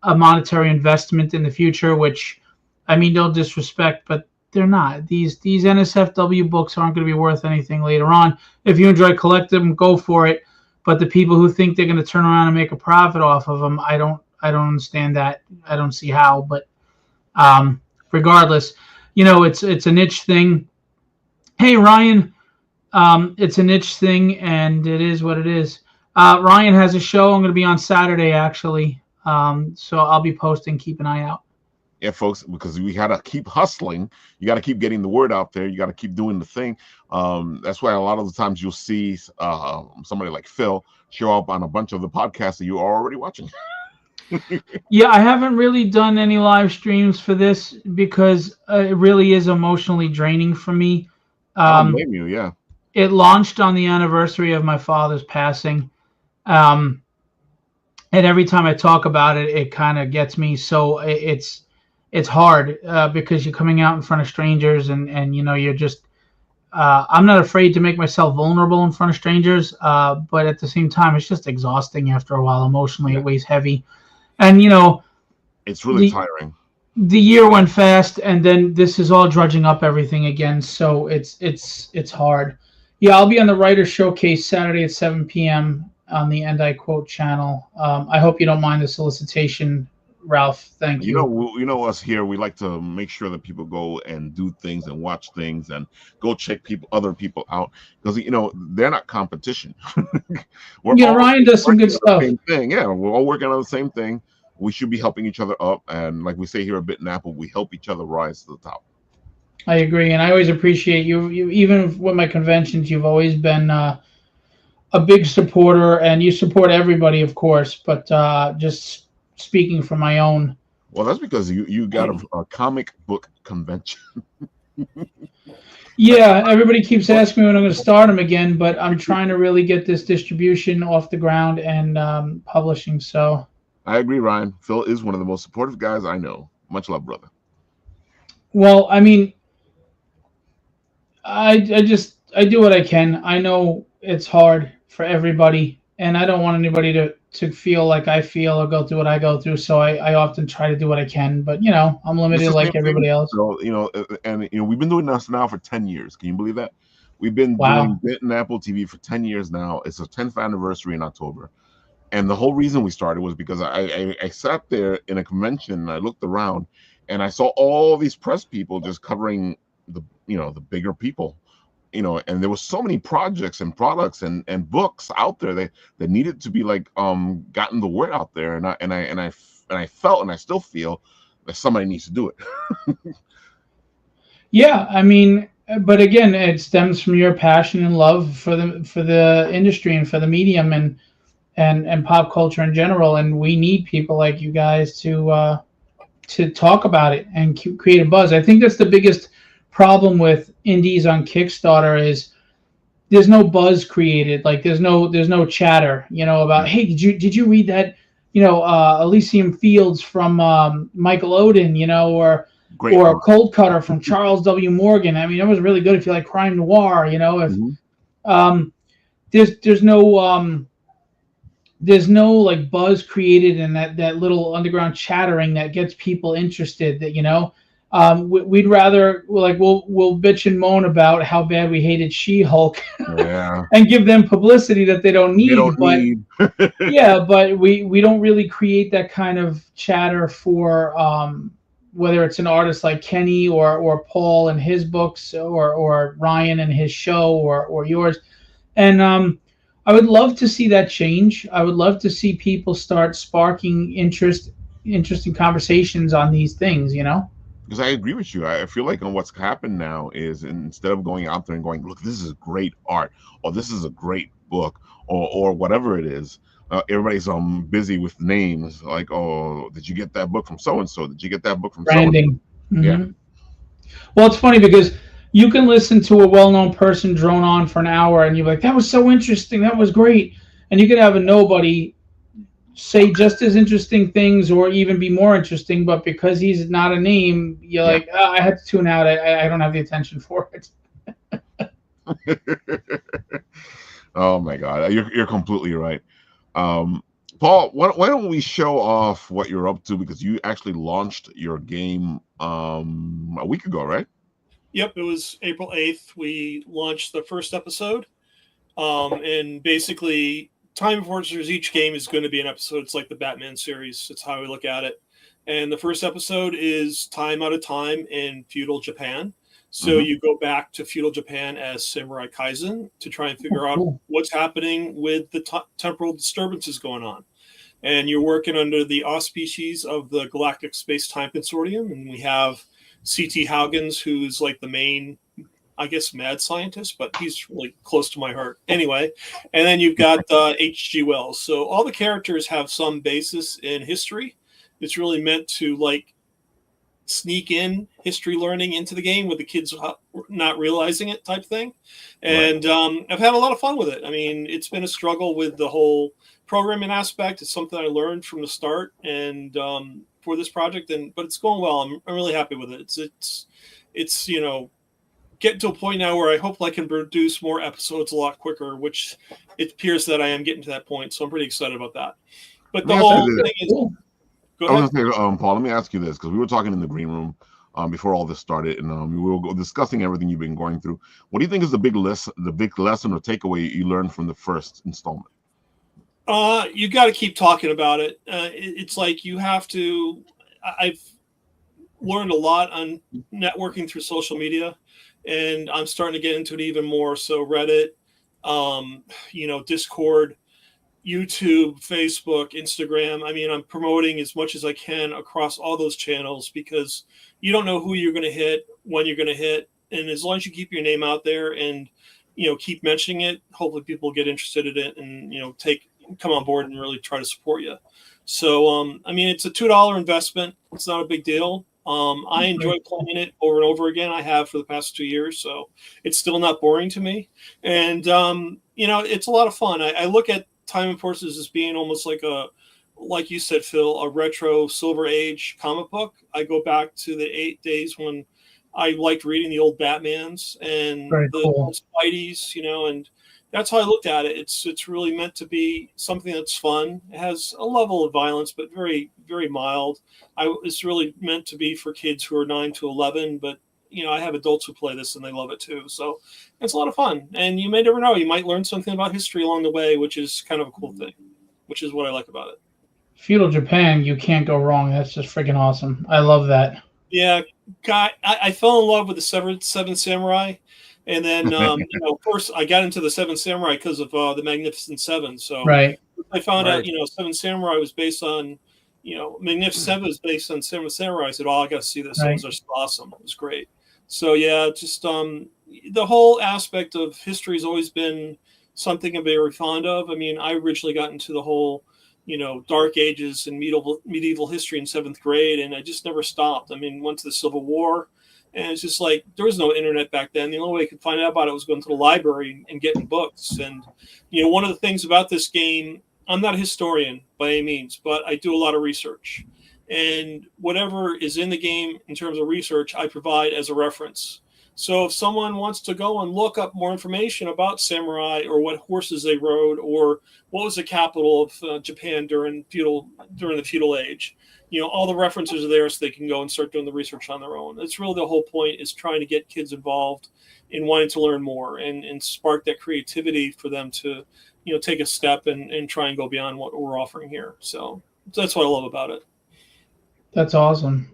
S3: a monetary investment in the future, which, I mean, no disrespect, but they're not. These NSFW books aren't going to be worth anything later on. If you enjoy collecting them, go for it. But the people who think they're going to turn around and make a profit off of them, I don't understand that. I don't see how. But regardless, it's a niche thing. Hey, Ryan, it's a niche thing, and it is what it is. Ryan has a show. I'm going to be on Saturday, actually. So I'll be posting. Keep an eye out.
S1: Yeah, folks, because we got to keep hustling. You got to keep getting the word out there. You got to keep doing the thing. That's why a lot of the times you'll see somebody like Phil show up on a bunch of the podcasts that you are already watching.
S3: Yeah, I haven't really done any live streams for this because it really is emotionally draining for me.
S1: I don't blame you, yeah.
S3: It launched on the anniversary of my father's passing. And every time I talk about it, it kind of gets me. So it's hard because you're coming out in front of strangers and you're just I'm not afraid to make myself vulnerable in front of strangers, but at the same time it's just exhausting after a while. Emotionally it weighs heavy, and
S1: it's really tiring.
S3: The year went fast, and then this is all drudging up everything again, so it's hard. Yeah, I'll be on the Writer's Showcase Saturday at 7 p.m. on the End I Quote channel. I hope you don't mind the solicitation, Ralph. Thank you.
S1: You know us here. We like to make sure that people go and do things and watch things and go check other people out, because they're not competition.
S3: Ryan does some good stuff.
S1: Same thing. Yeah, we're all working on the same thing. We should be helping each other up, and like we say here at Bitten Apple, we help each other rise to the top.
S3: I agree, and I always appreciate you. You even with my conventions, you've always been a big supporter, and you support everybody, of course. But just speaking for my own.
S1: Well, that's because you got a comic book convention.
S3: Yeah, everybody keeps asking me when I'm going to start them again, but I'm trying to really get this distribution off the ground and publishing. So
S1: I agree, Ryan. Phil is one of the most supportive guys I know. Much love, brother.
S3: Well, I mean, I do what I can. I know it's hard for everybody, and I don't want anybody to feel like I feel or go through what I go through. So I often try to do what I can, but I'm limited like everybody else.
S1: So we've been doing this now for 10 years. Can you believe that? We've been doing Bitten AppleTV for 10 years now. It's a 10th anniversary in October. And the whole reason we started was because I sat there in a convention and I looked around and I saw all these press people just covering the the bigger people, and there was so many projects and products and books out there that needed to be like gotten the word out there, and I felt, and I still feel that somebody needs to do it.
S3: Yeah, I mean, but again, it stems from your passion and love for the industry and for the medium and pop culture in general. And we need people like you guys to talk about it and create a buzz. I think that's the biggest problem with indies on Kickstarter is there's no buzz created. Like there's no chatter, about, hey, did you read that, Elysium Fields from Michael Oden, or
S1: Great.
S3: Or Cold Cutter from Charles W. Morgan. I mean, it was really good if you like crime noir. If there's no like buzz created and that little underground chattering that gets people interested. We'd rather we'll bitch and moan about how bad we hated She-Hulk, and give them publicity that they don't need. Yeah, but we don't really create that kind of chatter for whether it's an artist like Kenny or Paul and his books or Ryan and his show or yours. And I would love to see that change. I would love to see people start sparking interesting conversations on these things,
S1: Because I agree with you. I feel like what's happened now is instead of going out there and going, look, this is great art, or this is a great book, or whatever it is, everybody's busy with names like, oh, did you get that book from so and so? Did you get that book from
S3: branding?
S1: So-and-so?
S3: Mm-hmm.
S1: Yeah.
S3: Well, it's funny because you can listen to a well-known person drone on for an hour, and you're like, that was so interesting, that was great, and you could have a nobody say just as interesting things or even be more interesting, but because he's not a name, you're like, oh, I had to tune out. I don't have the attention for it.
S1: Oh my God, you're completely right. Paul, why don't we show off what you're up to, because you actually launched your game a week ago, right?
S2: Yep, it was April 8th. We launched the first episode, and basically Time Enforcers, each game is going to be an episode. It's like the Batman series. That's how we look at it. And the first episode is Time Out of Time in feudal Japan. So you go back to feudal Japan as Samurai Kaizen to try and figure out what's happening with the temporal disturbances going on. And you're working under the auspices of the Galactic Space-Time Consortium. And we have C.T. Haugens, who's like the main, I guess, mad scientist, but he's really close to my heart. Anyway, and then you've got H.G. Wells. So all the characters have some basis in history. It's really meant to like sneak in history learning into the game with the kids not realizing it type thing. And I've had a lot of fun with it. I mean, it's been a struggle with the whole programming aspect. It's something I learned from the start and for this project, but it's going well. I'm really happy with it. It's getting to a point now where I hope I can produce more episodes a lot quicker, which it appears that I am getting to that point. So I'm pretty excited about that. But the whole thing is...
S1: I was going to say, Paul, let me ask you this, because we were talking in the green room before all this started, and we were discussing everything you've been going through. What do you think is the big lesson or takeaway you learned from the first installment?
S2: You got to keep talking about it. It's like you have to. I've learned a lot on networking through social media, and I'm starting to get into it even more. So Reddit, Discord, YouTube, Facebook, Instagram. I mean, I'm promoting as much as I can across all those channels because you don't know who you're going to hit, when you're going to hit. And as long as you keep your name out there and, keep mentioning it, hopefully people get interested in it and, come on board and really try to support you. So, it's a $2 investment. It's not a big deal. I enjoy playing it over and over again. I have for the past 2 years. So it's still not boring to me. And, it's a lot of fun. I look at Time Enforcers as being almost like you said, Phil, a retro Silver Age comic book. I go back to the 8 days when I liked reading the old Batmans and old Spideys, and that's how I looked at it. It's really meant to be something that's fun. It has a level of violence, but very, very mild. It's really meant to be for kids who are 9 to 11, but I have adults who play this and they love it too. So it's a lot of fun. And you may never know. You might learn something about history along the way, which is kind of a cool thing, which is what I like about it.
S3: Feudal Japan, you can't go wrong. That's just freaking awesome. I love that.
S2: Yeah, I fell in love with the Seven Samurai, and then of course, I got into the Seven Samurai because of the Magnificent Seven. So
S3: Right.
S2: I found out,
S4: Right.
S2: Seven Samurai was based on, Magnificent Seven was based on Seven Samurai. I said, "Oh, I got to see this." It was
S3: Right.
S2: just awesome. It was great. So yeah, just the whole aspect of history has always been something I'm very fond of. I mean, I originally got into the whole, Dark Ages and medieval history in seventh grade, and I just never stopped. I mean, went to the Civil War, and it's just like there was no internet back then. The only way I could find out about it was going to the library and getting books. And one of the things about this game, I'm not a historian by any means, but I do a lot of research, and whatever is in the game in terms of research, I provide as a reference. So if someone wants to go and look up more information about samurai or what horses they rode or what was the capital of Japan during the feudal age, all the references are there, so they can go and start doing the research on their own. That's really the whole point, is trying to get kids involved in wanting to learn more and spark that creativity for them to, take a step and try and go beyond what we're offering here. So that's what I love about it.
S3: That's awesome.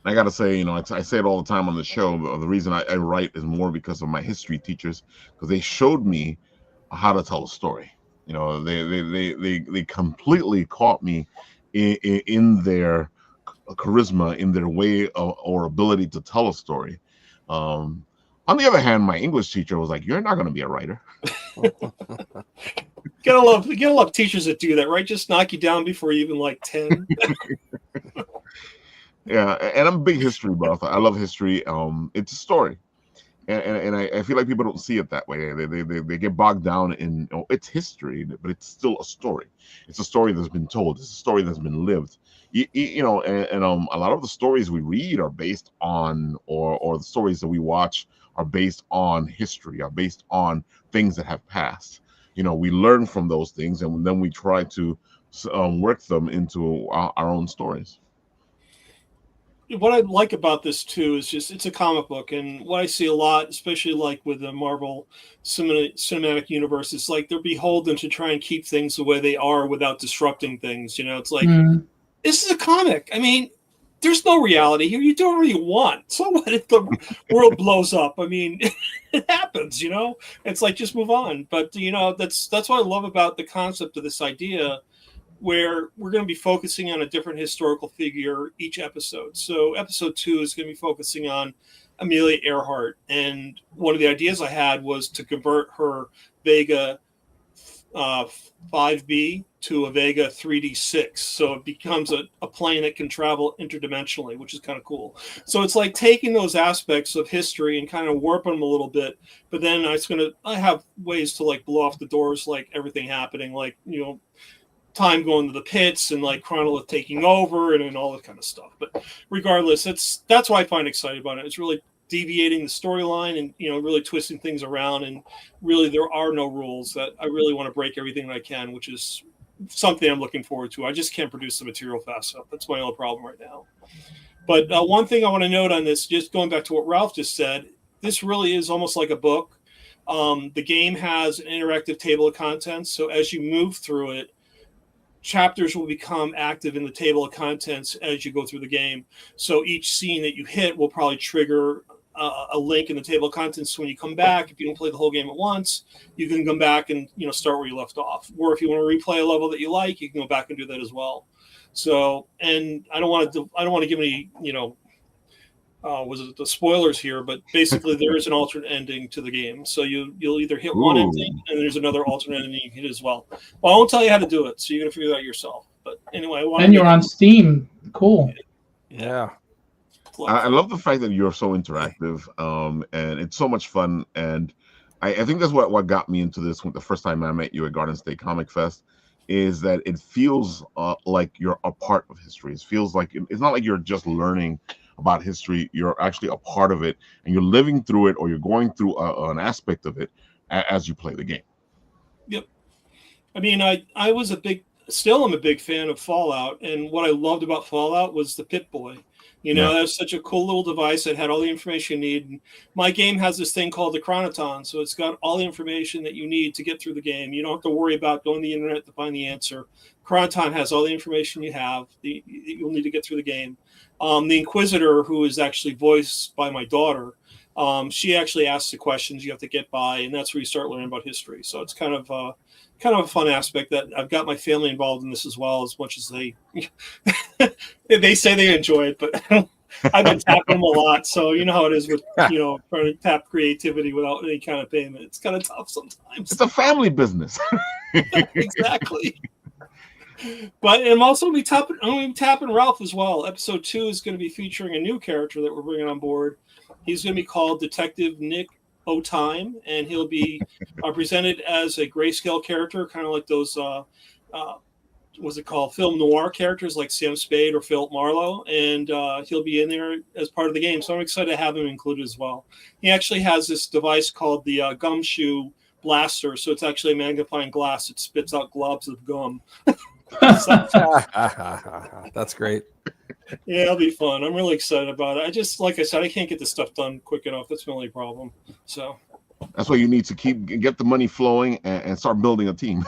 S1: I got to say, I say it all the time on the show. The reason I write is more because of my history teachers, because they showed me how to tell a story. They completely caught me in their charisma, in their way or ability to tell a story. On the other hand, my English teacher was like, "You're not going to be a writer."
S2: Gotta love teachers that do that, right? Just knock you down before you even like 10.
S1: Yeah, and I'm a big history buff. I love history. It's a story, and I feel like people don't see it that way. They get bogged down in it's history, but it's still a story. It's a story that's been told. It's a story that's been lived. And a lot of the stories we read are based on, or the stories that we watch are based on history, are based on things that have passed. We learn from those things, and then we try to work them into our own stories.
S2: What I like about this too is just it's a comic book, and what I see a lot, especially like with the Marvel cinematic universe, is like they're beholden to try and keep things the way they are without disrupting things. It's like this is a comic. I mean, there's no reality here. You do whatever you want. So what if the world blows up? I mean, it happens. It's like just move on. But that's what I love about the concept of this idea, where we're going to be focusing on a different historical figure each episode. So episode 2 is going to be focusing on Amelia Earhart. And one of the ideas I had was to convert her Vega 5B to a Vega 3D6. So it becomes a plane that can travel interdimensionally, which is kind of cool. So it's like taking those aspects of history and kind of warping them a little bit. But then I have ways to like blow off the doors, like everything happening, like, time going to the pits and like Chronolith taking over and all that kind of stuff. But regardless, that's why I find excited about it. It's really deviating the storyline and really twisting things around, and really there are no rules. That I really want to break everything that I can, which is something I'm looking forward to. I just can't produce the material fast enough. That's my only problem right now. But one thing I want to note on this, just going back to what Ralph just said, this really is almost like a book. The game has an interactive table of contents, so as you move through it, chapters will become active in the table of contents as you go through the game. So each scene that you hit will probably trigger a link in the table of contents. So when you come back, if you don't play the whole game at once, you can come back and start where you left off. Or if you want to replay a level that you like, you can go back and do that as well. So, and I don't want to give any was it the spoilers here, but basically there is an alternate ending to the game. So you'll either hit one ending and there's another alternate ending you can hit as well. Well, I won't tell you how to do it, so you're gonna figure that out yourself. But anyway,
S3: and you're on Steam. Cool.
S4: Yeah.
S1: I love the fact that you're so interactive, and it's so much fun. And I think that's what got me into this. When the first time I met you at Garden State Comic Fest, is that it feels like you're a part of history. It feels like it's not like you're just learning about history. You're actually a part of it, and you're living through it, or you're going through an aspect of it as you play the game.
S2: Yep. I mean, I was still am a big fan of Fallout, and what I loved about Fallout was the Pit Boy. You know, that was such a cool little device that had all the information you need. And my game has this thing called the Chronoton, so it's got all the information that you need to get through the game. You don't have to worry about going to the internet to find the answer. Chronoton has all the information you have you'll need to get through the game. The Inquisitor, who is actually voiced by my daughter, she actually asks the questions you have to get by, and that's where you start learning about history. So it's kind of a fun aspect that I've got my family involved in this as well, as much as they they say they enjoy it, but I've been tapping them a lot. So you know how it is with trying to tap creativity without any kind of payment. It's kind of tough sometimes.
S1: It's a family business.
S2: Exactly. But I'm also going to be tapping Ralph as well. Episode 2 is going to be featuring a new character that we're bringing on board. He's going to be called Detective Nick O'Time, and he'll be presented as a grayscale character, kind of like those, what's it called, film noir characters like Sam Spade or Philip Marlowe, and he'll be in there as part of the game. So I'm excited to have him included as well. He actually has this device called the Gumshoe Blaster, so it's actually a magnifying glass that spits out globs of gum.
S4: That's great.
S2: Yeah, it'll be fun. I'm really excited about it. Like I said, I can't get this stuff done quick enough. That's my only problem. So
S1: that's why you need to get the money flowing and start building a team.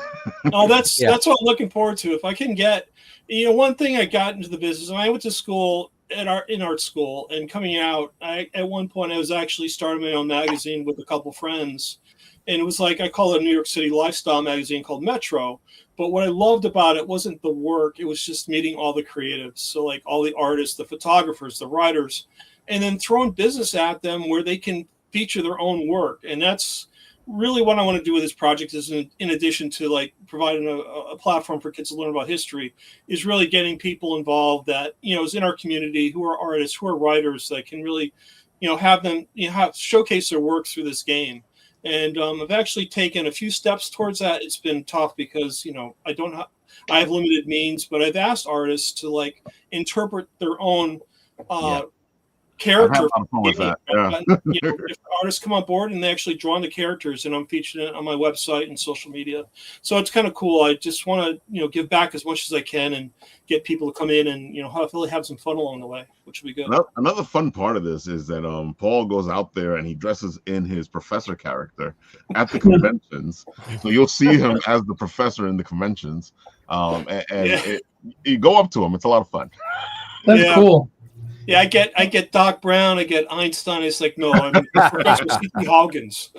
S2: Oh, that's what I'm looking forward to. If I can get, one thing I got into the business, when I went to school in art school, and coming out, at one point I was actually starting my own magazine with a couple friends, and it was like, I call it a New York City lifestyle magazine called Metro. But what I loved about it wasn't the work. It was just meeting all the creatives. So like all the artists, the photographers, the writers, and then throwing business at them where they can feature their own work. And that's really what I want to do with this project, is in addition to like providing a platform for kids to learn about history, is really getting people involved that, is in our community, who are artists, who are writers, that can really, have them, showcase their work through this game. And I've actually taken a few steps towards that. It's been tough because, I have limited means, but I've asked artists to like interpret their own character. If artists come on board and they actually draw on the characters, and I'm featuring it on my website and social media. So it's kind of cool. I just want to, give back as much as I can and get people to come in and, hopefully have some fun along the way, which will be good.
S1: Another fun part of this is that Paul goes out there and he dresses in his professor character at the conventions. So you'll see him as the professor in the conventions. You go up to him. It's a lot of fun.
S3: That's cool.
S2: Yeah, I get Doc Brown, I get Einstein. It's like, no, I'm Professor C.P. Hawkins.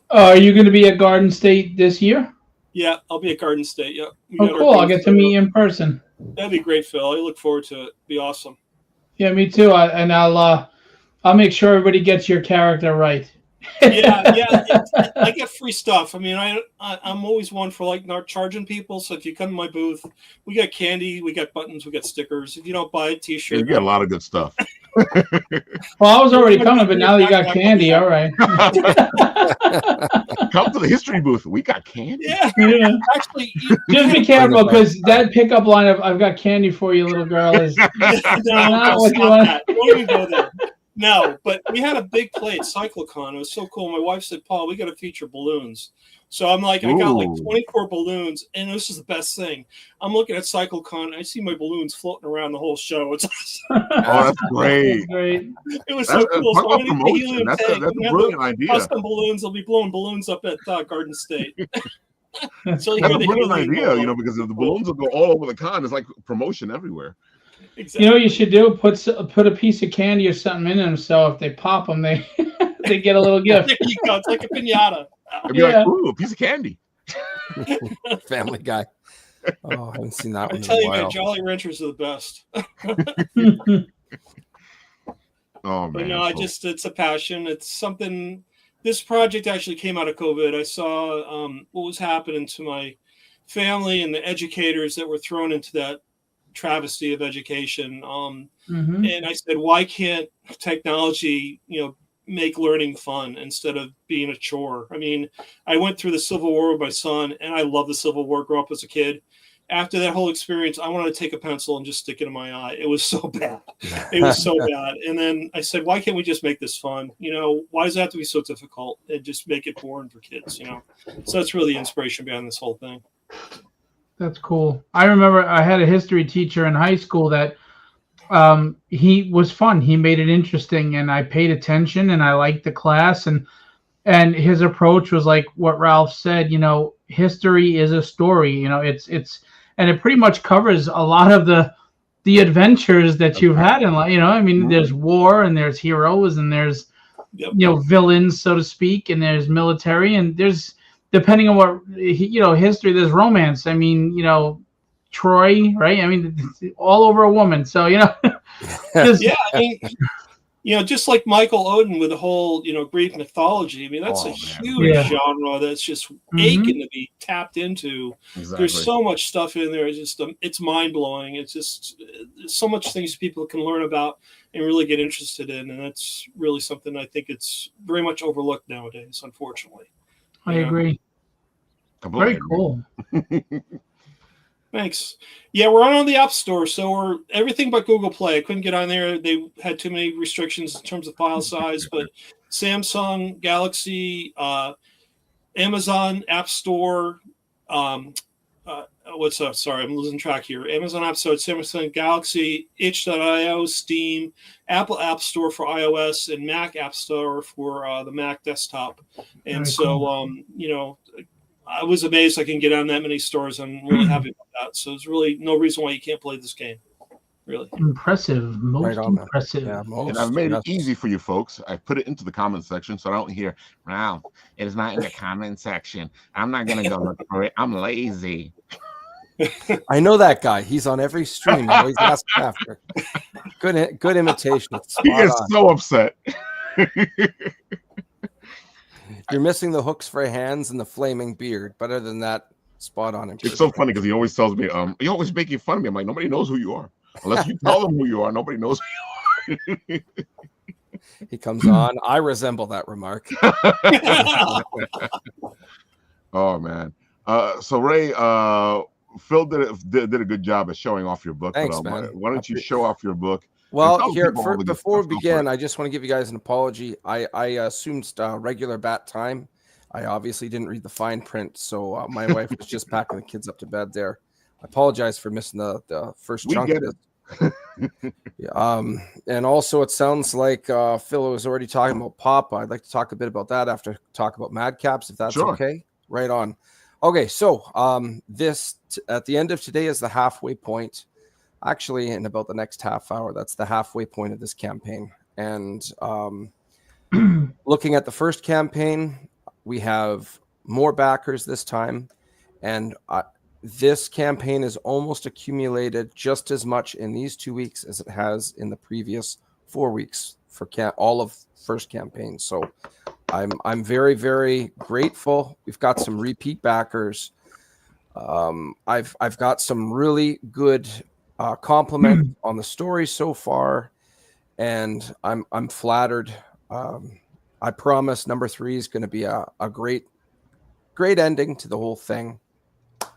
S3: Are you going to be at Garden State this year?
S2: Yeah, I'll be at Garden State. Yeah.
S3: Cool! I'll get to meet you in person.
S2: That'd be great, Phil. I look forward to it. It'd be awesome.
S3: Yeah, me too. I'll make sure everybody gets your character right.
S2: I get free stuff. I mean, I'm always one for like not charging people. So if you come to my booth, we got candy, we got buttons, we got stickers. If you don't buy a T-shirt,
S1: you get a lot of good stuff.
S3: Well, I was already coming, but now that you got candy, all right.
S1: Come to the history booth. We got candy.
S2: Yeah. Actually,
S3: just be careful, because that pickup line of "I've got candy for you, little girl" is not what you want.
S2: Don't even go there. No, but we had a big play at CycloCon. It was so cool. My wife said, "Paul, we got to feature balloons." So I'm like, I got like 24 balloons, and this is the best thing. I'm looking at CycloCon. I see my balloons floating around the whole show. It's awesome.
S1: Oh, that's great.
S2: It was so cool. So
S1: promotion. That's a brilliant idea.
S2: Custom balloons. They'll be blowing balloons up at Garden State.
S1: So that's a brilliant idea, because if the balloons will go all over the con, it's like promotion everywhere.
S3: Exactly. You know what you should do? Put a piece of candy or something in them, so if they pop them, they get a little gift.
S2: There you go. It's like a piñata.
S1: It'd be like, ooh, a piece of candy.
S4: Family Guy. Oh, I haven't seen that one.
S2: I tell you, man, Jolly Ranchers are the best.
S1: Oh man!
S2: But no, it's a passion. It's something. This project actually came out of COVID. I saw what was happening to my family and the educators that were thrown into that travesty of education. And I said, why can't technology, make learning fun instead of being a chore? I mean, I went through the Civil War with my son, and I love the Civil War. Grew up as a kid. After that whole experience, I wanted to take a pencil and just stick it in my eye. It was so bad. It was so bad. And then I said, why can't we just make this fun? Why does it have to be so difficult? And just make it boring for kids, So that's really the inspiration behind this whole thing.
S3: That's cool. I remember I had a history teacher in high school that he was fun. He made it interesting, and I paid attention, and I liked the class, and his approach was like what Ralph said. History is a story. It's and it pretty much covers a lot of the adventures that you've had in life. I mean, there's war, and there's heroes, and there's villains, so to speak, and there's military, and there's, depending on what history, there's romance. I mean, Troy, right? I mean, all over a woman. So just,
S2: yeah, I mean, just like Michael Oden with the whole Greek mythology. I mean, that's a huge genre that's just aching to be tapped into. Exactly. There's so much stuff in there. It's just it's mind blowing. It's just so much things people can learn about and really get interested in, and that's really something I think it's very much overlooked nowadays, unfortunately.
S3: I agree. Very cool.
S2: Thanks. Yeah, we're on the App Store, so we're everything but Google Play. I couldn't get on there. They had too many restrictions in terms of file size, but Samsung, Galaxy, Amazon App Store, what's up? Sorry, I'm losing track here. Amazon App Store, Samsung Galaxy, itch.io, Steam, Apple App Store for iOS, and Mac App Store for the Mac desktop. And I was amazed I can get on that many stores. I'm really happy about that. So there's really no reason why you can't play this game. Really
S3: impressive, most impressive.
S1: Yeah, and I've made it easy for you folks. I put it into the comment section so I don't hear, "Wow, it is not in the comment section. I'm not gonna go look for it. I'm lazy."
S4: I know that guy. He's on every stream. I always ask after. Good imitation.
S1: He gets so upset.
S4: You're missing the hooks for hands and the flaming beard, but other than that, spot on.
S1: It's so funny because he always tells me, "You're always making fun of me." I'm like, nobody knows who you are unless you tell them who you are. Nobody knows who you are.
S4: He comes on. I resemble that remark.
S1: Oh man. So Ray, Phil did a good job of showing off your book.
S4: Thanks, man.
S1: Why don't you show off your book?
S4: Well, here before we begin, I just want to give you guys an apology. I assumed regular bat time. I obviously didn't read the fine print, so my wife was just packing the kids up to bed there. I apologize for missing the first chunk of it. And also, it sounds like Phil was already talking about Poppa. I'd like to talk a bit about that after talk about Madcaps, if that's okay. Right on. Okay, so at the end of today is the halfway point. Actually, in about the next half hour, that's the halfway point of this campaign. And looking at the first campaign, we have more backers this time. And this campaign has almost accumulated just as much in these 2 weeks as it has in the previous 4 weeks for all of first campaign. So I'm very, very grateful. We've got some repeat backers. I've got some really good compliment on the story so far, and I'm flattered. I promise number 3 is going to be a great ending to the whole thing.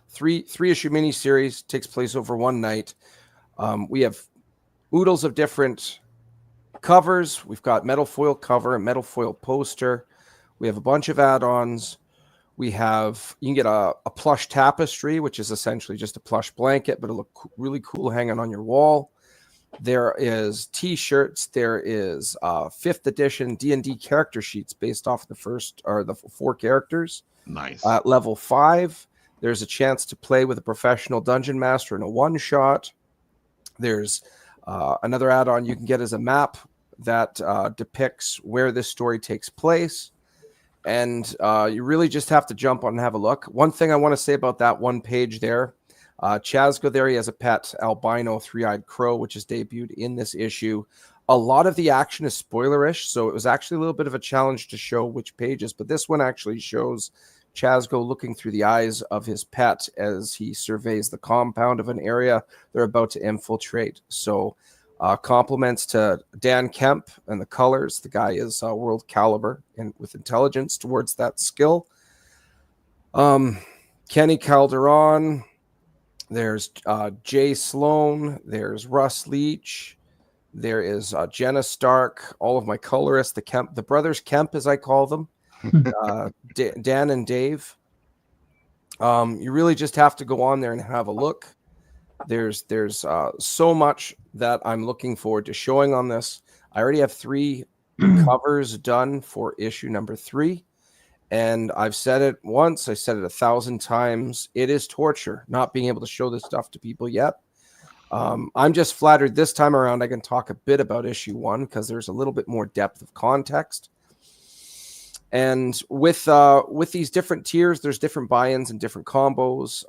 S4: Three issue miniseries, takes place over one night. We have oodles of different covers. We've got metal foil cover, metal foil poster. We have a bunch of add-ons. You can get a plush tapestry, which is essentially just a plush blanket, but it'll look really cool hanging on your wall. There is T-shirts. There is 5th edition D&D character sheets based off the 4 characters.
S1: Nice.
S4: At level 5, there's a chance to play with a professional dungeon master in a one-shot. There's another add-on you can get as a map that depicts where this story takes place. And you really just have to jump on and have a look. One thing I want to say about that one page there, Chazgo there, he has a pet albino 3-eyed crow, which is debuted in this issue. A lot of the action is spoilerish, so it was actually a little bit of a challenge to show which pages, but this one actually shows Chazgo looking through the eyes of his pet as he surveys the compound of an area they're about to infiltrate. So compliments to Dan Kemp and the colors. The guy is world caliber and with intelligence towards that skill. Kenny Calderon. There's Jay Sloan. There's Russ Leach. There is Jenna Stark. All of my colorists, the brothers Kemp, as I call them. Dan and Dave. You really just have to go on there and have a look. There's so much that I'm looking forward to showing on this. I already have 3 covers done for issue number 3. And I've said it once, I said it 1,000 times. It is torture not being able to show this stuff to people yet. I'm just flattered this time around I can talk a bit about issue 1 because there's a little bit more depth of context. And with these different tiers, there's different buy-ins and different combos.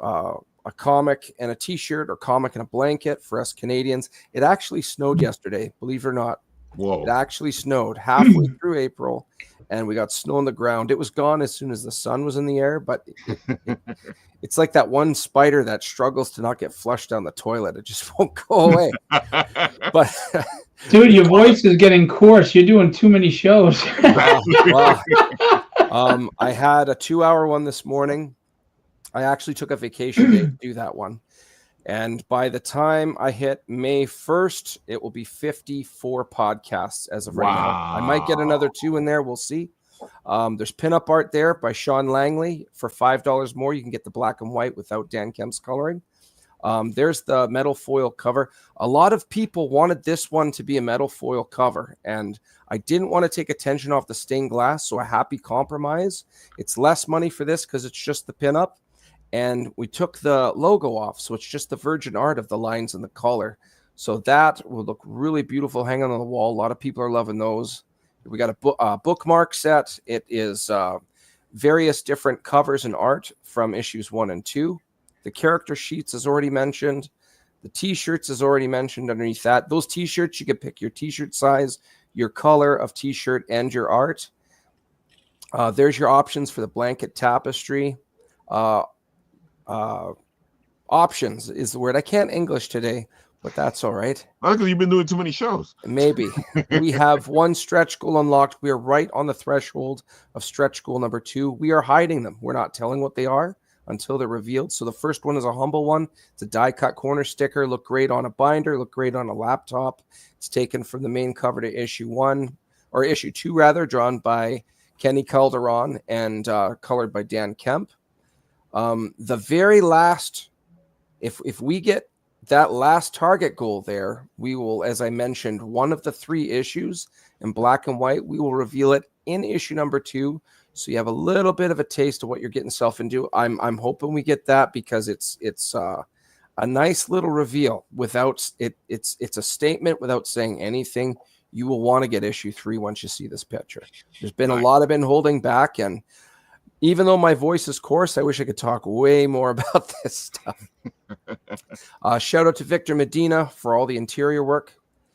S4: A comic and a t-shirt, or comic and a blanket for us Canadians. It actually snowed yesterday, believe it or not.
S1: Whoa.
S4: It actually snowed halfway through April, and we got snow on the ground. It was gone as soon as the sun was in the air, but it's like that one spider that struggles to not get flushed down the toilet. It just won't go away. But
S3: dude, your voice is getting coarse. You're doing too many shows.
S4: I had a 2-hour one this morning. I actually took a vacation day to do that one. And by the time I hit May 1st, it will be 54 podcasts as of right now. I might get another 2 in there. We'll see. There's pinup art there by Sean Langley. For $5 more, you can get the black and white without Dan Kemp's coloring. There's the metal foil cover. A lot of people wanted this one to be a metal foil cover, and I didn't want to take attention off the stained glass, so a happy compromise. It's less money for this because it's just the pinup. And we took the logo off, so it's just the virgin art of the lines and the color. So that will look really beautiful hanging on the wall. A lot of people are loving those. We got a bookmark set. It is various different covers and art from issues 1 and 2. The character sheets is already mentioned. The T-shirts is already mentioned underneath that. Those T-shirts, you can pick your T-shirt size, your color of T-shirt, and your art. There's your options for the blanket tapestry. Options is the word. I can't English today, but that's all right.
S1: Not because you've been doing too many shows.
S4: Maybe. We have 1 stretch goal unlocked. We are right on the threshold of stretch goal number 2. We are hiding them. We're not telling what they are until they're revealed. So the first one is a humble one. It's a die cut corner sticker. Look great on a binder. Look great on a laptop. It's taken from the main cover to issue 1, or issue 2 rather, drawn by Kenny Calderon and colored by Dan Kemp. The very last, if we get that last target goal there, we will, as I mentioned, one of the 3 issues in black and white, we will reveal it in issue number 2. So you have a little bit of a taste of what you're getting yourself into. I'm hoping we get that because it's a nice little reveal without it. It's a statement without saying anything. You will want to get issue 3 once you see this picture. There's been a lot of been holding back, and even though my voice is coarse, I wish I could talk way more about this stuff. Shout out to Victor Medina for all the interior work.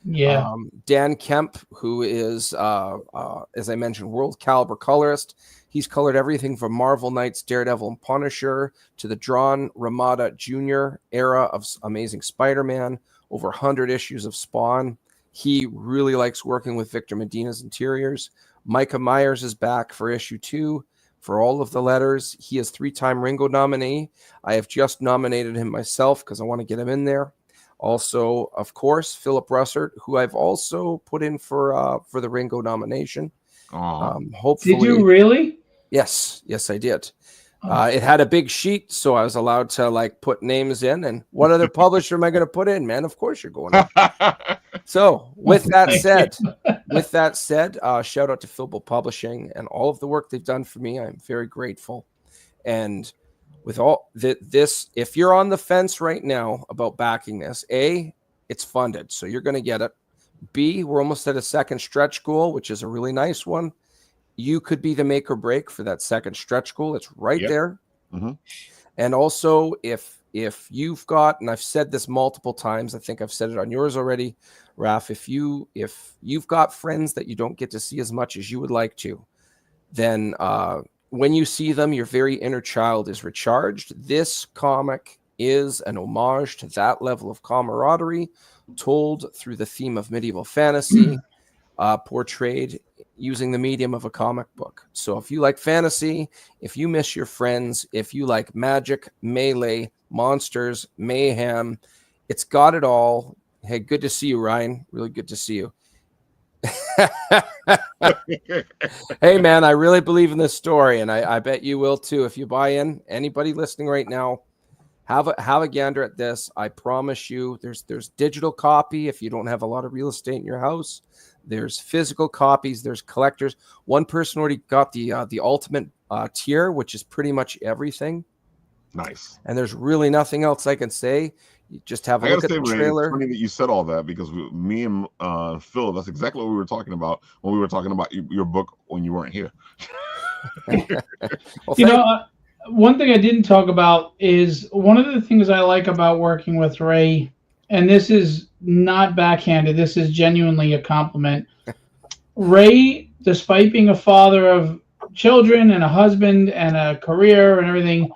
S3: Yeah.
S4: Dan Kemp, who is, as I mentioned, world caliber colorist. He's colored everything from Marvel Knights, Daredevil, and Punisher to the drawn Ramada Jr. era of Amazing Spider-Man, over 100 issues of Spawn. He really likes working with Victor Medina's interiors. Micah Myers is back for issue 2. For all of the letters. He is 3-time Ringo nominee. I have just nominated him myself because I want to get him in there. Also, of course, Phillip Russell, who I've also put in for the Ringo nomination. Hopefully,
S3: did you really?
S4: Yes, I did. It had a big sheet, so I was allowed to put names in. And what other publisher am I going to put in, man? Of course you're going in. So with that said, shout out to Philbo Publishing and all of the work they've done for me. I'm very grateful. And with all this, if you're on the fence right now about backing this, A, it's funded, so you're going to get it. B, we're almost at a second stretch goal, which is a really nice one. You could be the make or break for that second stretch goal. It's right there. Mm-hmm. And also, if you've got, and I've said this multiple times, I think I've said it on yours already, Raph, if you've got friends that you don't get to see as much as you would like to, then when you see them, your very inner child is recharged. This comic is an homage to that level of camaraderie told through the theme of medieval fantasy, portrayed using the medium of a comic book. So if you like fantasy, if you miss your friends, if you like magic, melee, monsters, mayhem, it's got it all. Hey, good to see you, Ryan. Really good to see you. Hey, man, I really believe in this story, and I bet you will too. If you buy in, anybody listening right now, have a gander at this. I promise you, there's digital copy if you don't have a lot of real estate in your house. There's physical copies. There's collectors. One person already got the ultimate tier, which is pretty much everything.
S1: Nice.
S4: And there's really nothing else I can say. You just have a look at the trailer.
S1: It's funny that you said all that, because me and Phil, that's exactly what we were talking about when we were talking about your book when you weren't here.
S4: Well,
S3: one thing I didn't talk about is one of the things I like about working with Ray, and this is not backhanded, this is genuinely a compliment. Ray, despite being a father of children and a husband and a career and everything,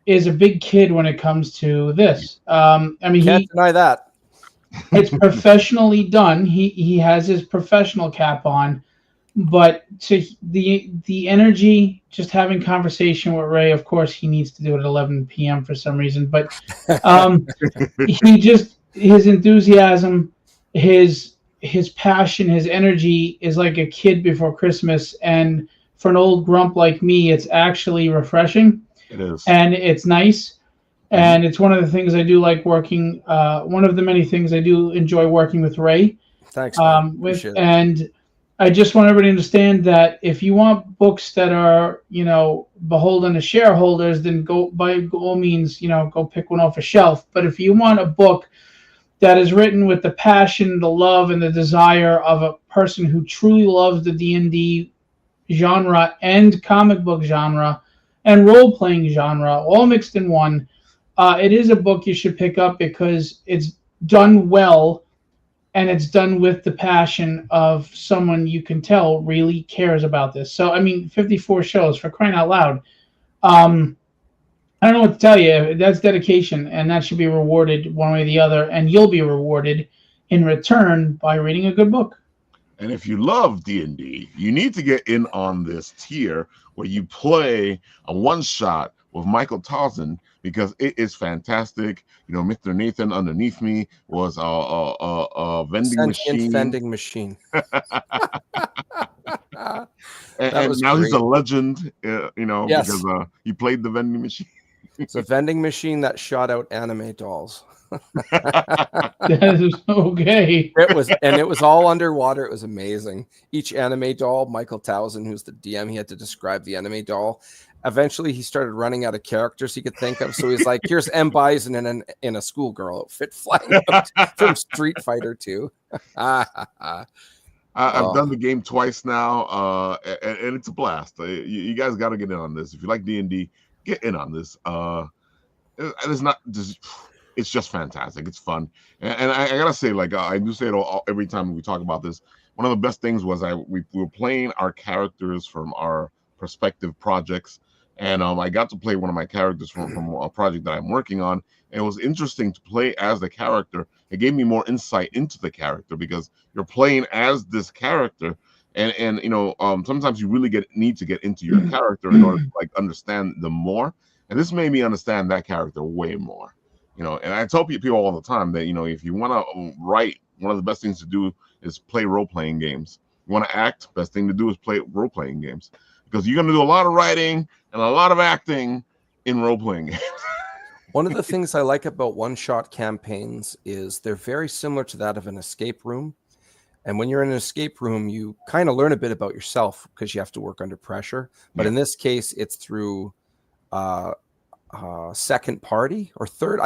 S3: is a big kid when it comes to this. I mean,
S4: can't deny that.
S3: It's professionally done. He has his professional cap on, but to the energy, just having conversation with Ray. Of course, he needs to do it at 11 p.m. for some reason, but his enthusiasm, his passion, his energy is like a kid before Christmas, and for an old grump like me, it's actually refreshing.
S1: It is. And
S3: it's nice. And it's one of the things I do like working. One of the many things I do enjoy working with Ray.
S4: Thanks, man.
S3: And I just want everybody to understand that if you want books that are, beholden to shareholders, then go by all means, go pick one off a shelf. But if you want a book that is written with the passion, the love, and the desire of a person who truly loves the D&D genre and comic book genre and role-playing genre, all mixed in one, it is a book you should pick up because it's done well, and it's done with the passion of someone you can tell really cares about this. So, 54 shows, for crying out loud. I don't know what to tell you. That's dedication, and that should be rewarded one way or the other, and you'll be rewarded in return by reading a good book.
S1: And if you love D&D, you need to get in on this tier where you play a one-shot with Michael Towson, because it is fantastic. Mr. Nathan underneath me was a vending machine.
S4: Vending machine.
S1: and now
S4: great.
S1: He's a legend,
S4: yes.
S1: Because he played the vending machine.
S4: It's a vending machine that shot out anime dolls.
S3: That is okay.
S4: It was all underwater. It was amazing. Each anime doll, Michael Towson, who's the DM, he had to describe the anime doll. Eventually, he started running out of characters he could think of. So he's like, "Here's M. Bison in a schoolgirl outfit flying out from Street Fighter 2."
S1: I've done the game twice now, and it's a blast. You guys got to get in on this. If you like D&D, get in on this. It's not just. It's just fantastic. It's fun, and I gotta say, I do say it every time we talk about this. One of the best things was we were playing our characters from our prospective projects, and I got to play one of my characters from a project that I'm working on. And it was interesting to play as the character. It gave me more insight into the character because you're playing as this character, and sometimes you really need to get into your character in order to understand them more. And this made me understand that character way more. And I tell people all the time that, if you want to write, one of the best things to do is play role-playing games. You want to act, best thing to do is play role-playing games, because you're going to do a lot of writing and a lot of acting in role-playing games.
S4: One of the things I like about one-shot campaigns is they're very similar to that of an escape room. And when you're in an escape room, you kind of learn a bit about yourself because you have to work under pressure. But in this case, it's through second party or third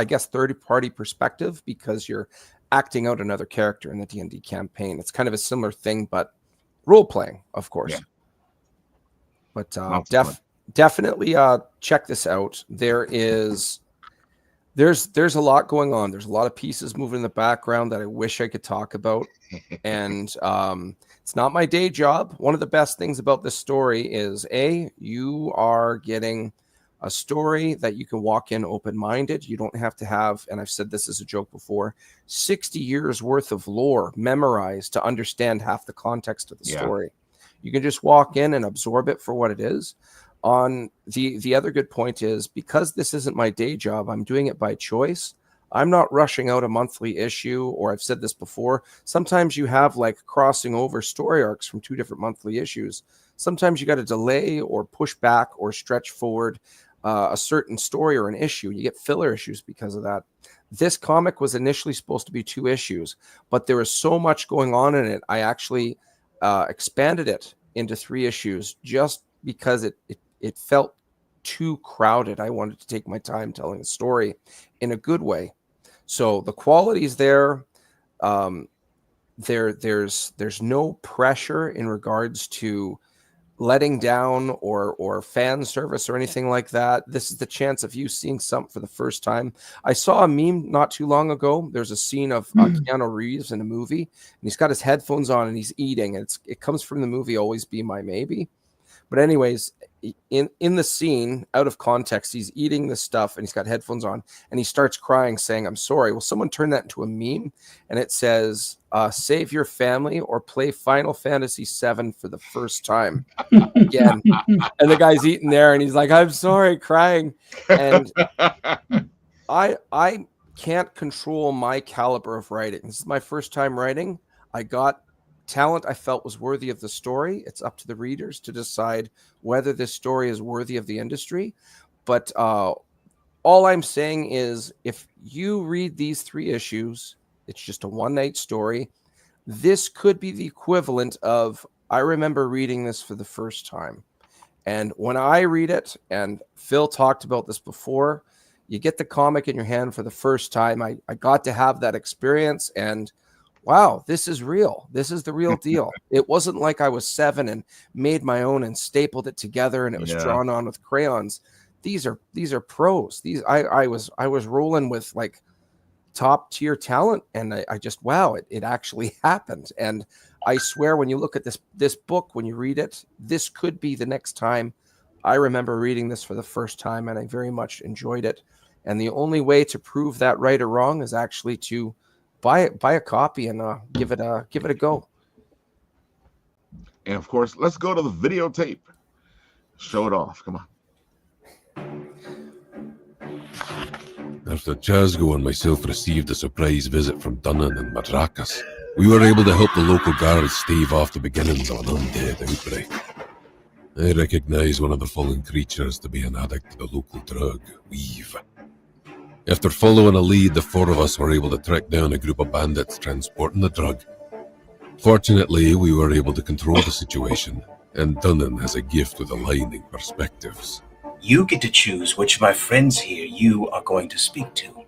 S4: party perspective, because you're acting out another character in the D&D campaign. It's kind of a similar thing, but role playing, of course. But definitely check this out. There's a lot going on. There's a lot of pieces moving in the background that I wish I could talk about. And it's not my day job. One of the best things about this story is you are getting a story that you can walk in open-minded. You don't have to have, and I've said this as a joke before, 60 years worth of lore memorized to understand half the context of the story. You can just walk in and absorb it for what it is. On the other good point is, because this isn't my day job, I'm doing it by choice. I'm not rushing out a monthly issue, or I've said this before. Sometimes you have crossing over story arcs from 2 different monthly issues. Sometimes you got to delay or push back or stretch forward a certain story or an issue. You get filler issues because of that. This comic was initially supposed to be 2 issues, but there was so much going on in it. I actually expanded it into 3 issues just because it felt too crowded. I wanted to take my time telling the story in a good way. So the quality is there. There's no pressure in regards to letting down or fan service or anything like that. This is the chance of you seeing something for the first time. I saw a meme not too long ago. There's a scene of Keanu Reeves in a movie, and he's got his headphones on and he's eating. And it comes from the movie Always Be My Maybe. But anyways, in the scene, out of context, he's eating this stuff and he's got headphones on and he starts crying saying, "I'm sorry." Well, someone turned that into a meme and it says, "Save your family or play Final Fantasy VII for the first time again." And the guy's eating there and he's like, "I'm sorry," crying. And I can't control my caliber of writing. This is my first time writing. I got talent I felt was worthy of the story. It's up to the readers to decide whether this story is worthy of the industry. But all I'm saying is, if you read these 3 issues, it's just a one-night story. This could be the equivalent of, I remember reading this for the first time. And when I read it, and Phil talked about this before, you get the comic in your hand for the first time. I got to have that experience, and wow, this is real. This is the real deal. It wasn't like I was 7 and made my own and stapled it together and it was drawn on with crayons. These are pros. I was rolling with like top tier talent, and I just, wow, it actually happened. And I swear, when you look at this book, when you read it, this could be the next time. I remember reading this for the first time and I very much enjoyed it. And the only way to prove that right or wrong is actually to buy a copy and give it a go.
S1: And of course, let's go to the videotape. Show it off. Come on.
S5: After Chasgo and myself received a surprise visit from Dunnan and Madcaps, we were able to help the local guards stave off the beginnings of an undead outbreak. I recognise one of the fallen creatures to be an addict to the local drug, Weave. After following a lead, the 4 of us were able to track down a group of bandits transporting the drug. Fortunately, we were able to control the situation, and Dunnan has a gift with aligning perspectives.
S6: You get to choose which of my friends here you are going to speak to.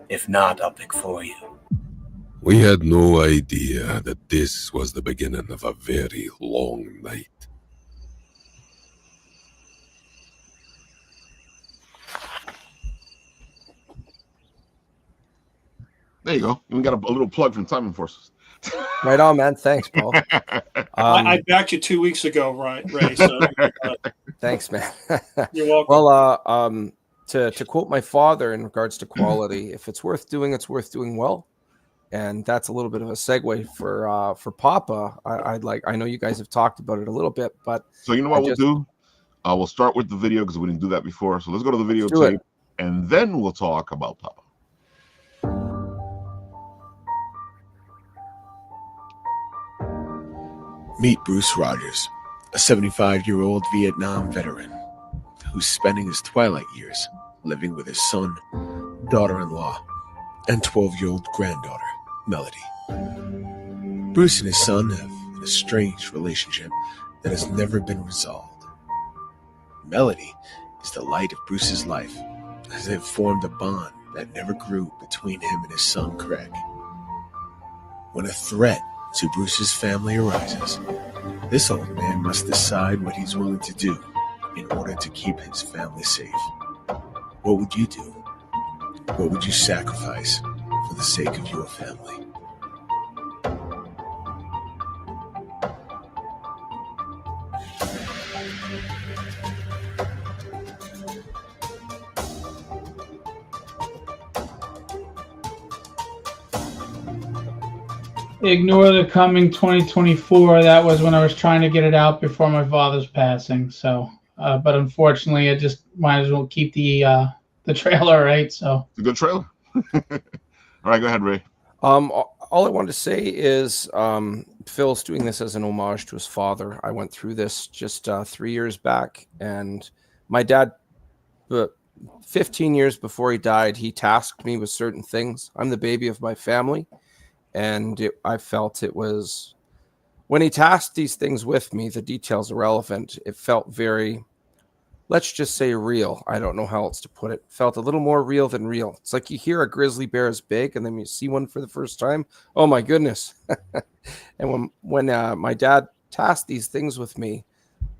S6: If not, I'll pick for you.
S5: We had no idea that this was the beginning of a very long night.
S1: There you go. We got a little plug from Time Enforcers.
S4: Right on, man. Thanks, Paul.
S2: I backed you 2 weeks ago, right, Ray? So,
S4: thanks, man.
S2: You're welcome.
S4: Well, to quote my father in regards to quality, if it's worth doing, it's worth doing well. And that's a little bit of a segue for Poppa. I know you guys have talked about it a little bit, but
S1: so you know what we'll do? We'll start with the video because we didn't do that before. So let's go to the videotape, and then we'll talk about Poppa.
S7: Meet Bruce Rogers, a 75-year-old Vietnam veteran who's spending his twilight years living with his son, daughter-in-law, and 12-year-old granddaughter, Melody. Bruce and his son have an estranged relationship that has never been resolved. Melody is the light of Bruce's life, as they've formed a bond that never grew between him and his son, Craig. When a threat to Bruce's family arises, this old man must decide what he's willing to do in order to keep his family safe. What would you do? What would you sacrifice for the sake of your family?
S3: Ignore the coming 2024. That was when I was trying to get it out before my father's passing. So, but unfortunately, I just might as well keep the trailer, right? So
S1: it's a good trailer. All right, go ahead, Ray.
S4: All I wanted to say is Phil's doing this as an homage to his father. I went through this just 3 years back, and my dad But 15 years before he died, he tasked me with certain things. I'm the baby of my family, and I felt it was, when he tasked these things with me, the details are relevant. It felt very, let's just say, real. I don't know how else to put it. Felt a little more real than real. It's like you hear a grizzly bear is big, and then you see one for the first time. Oh my goodness. And when my dad tasked these things with me,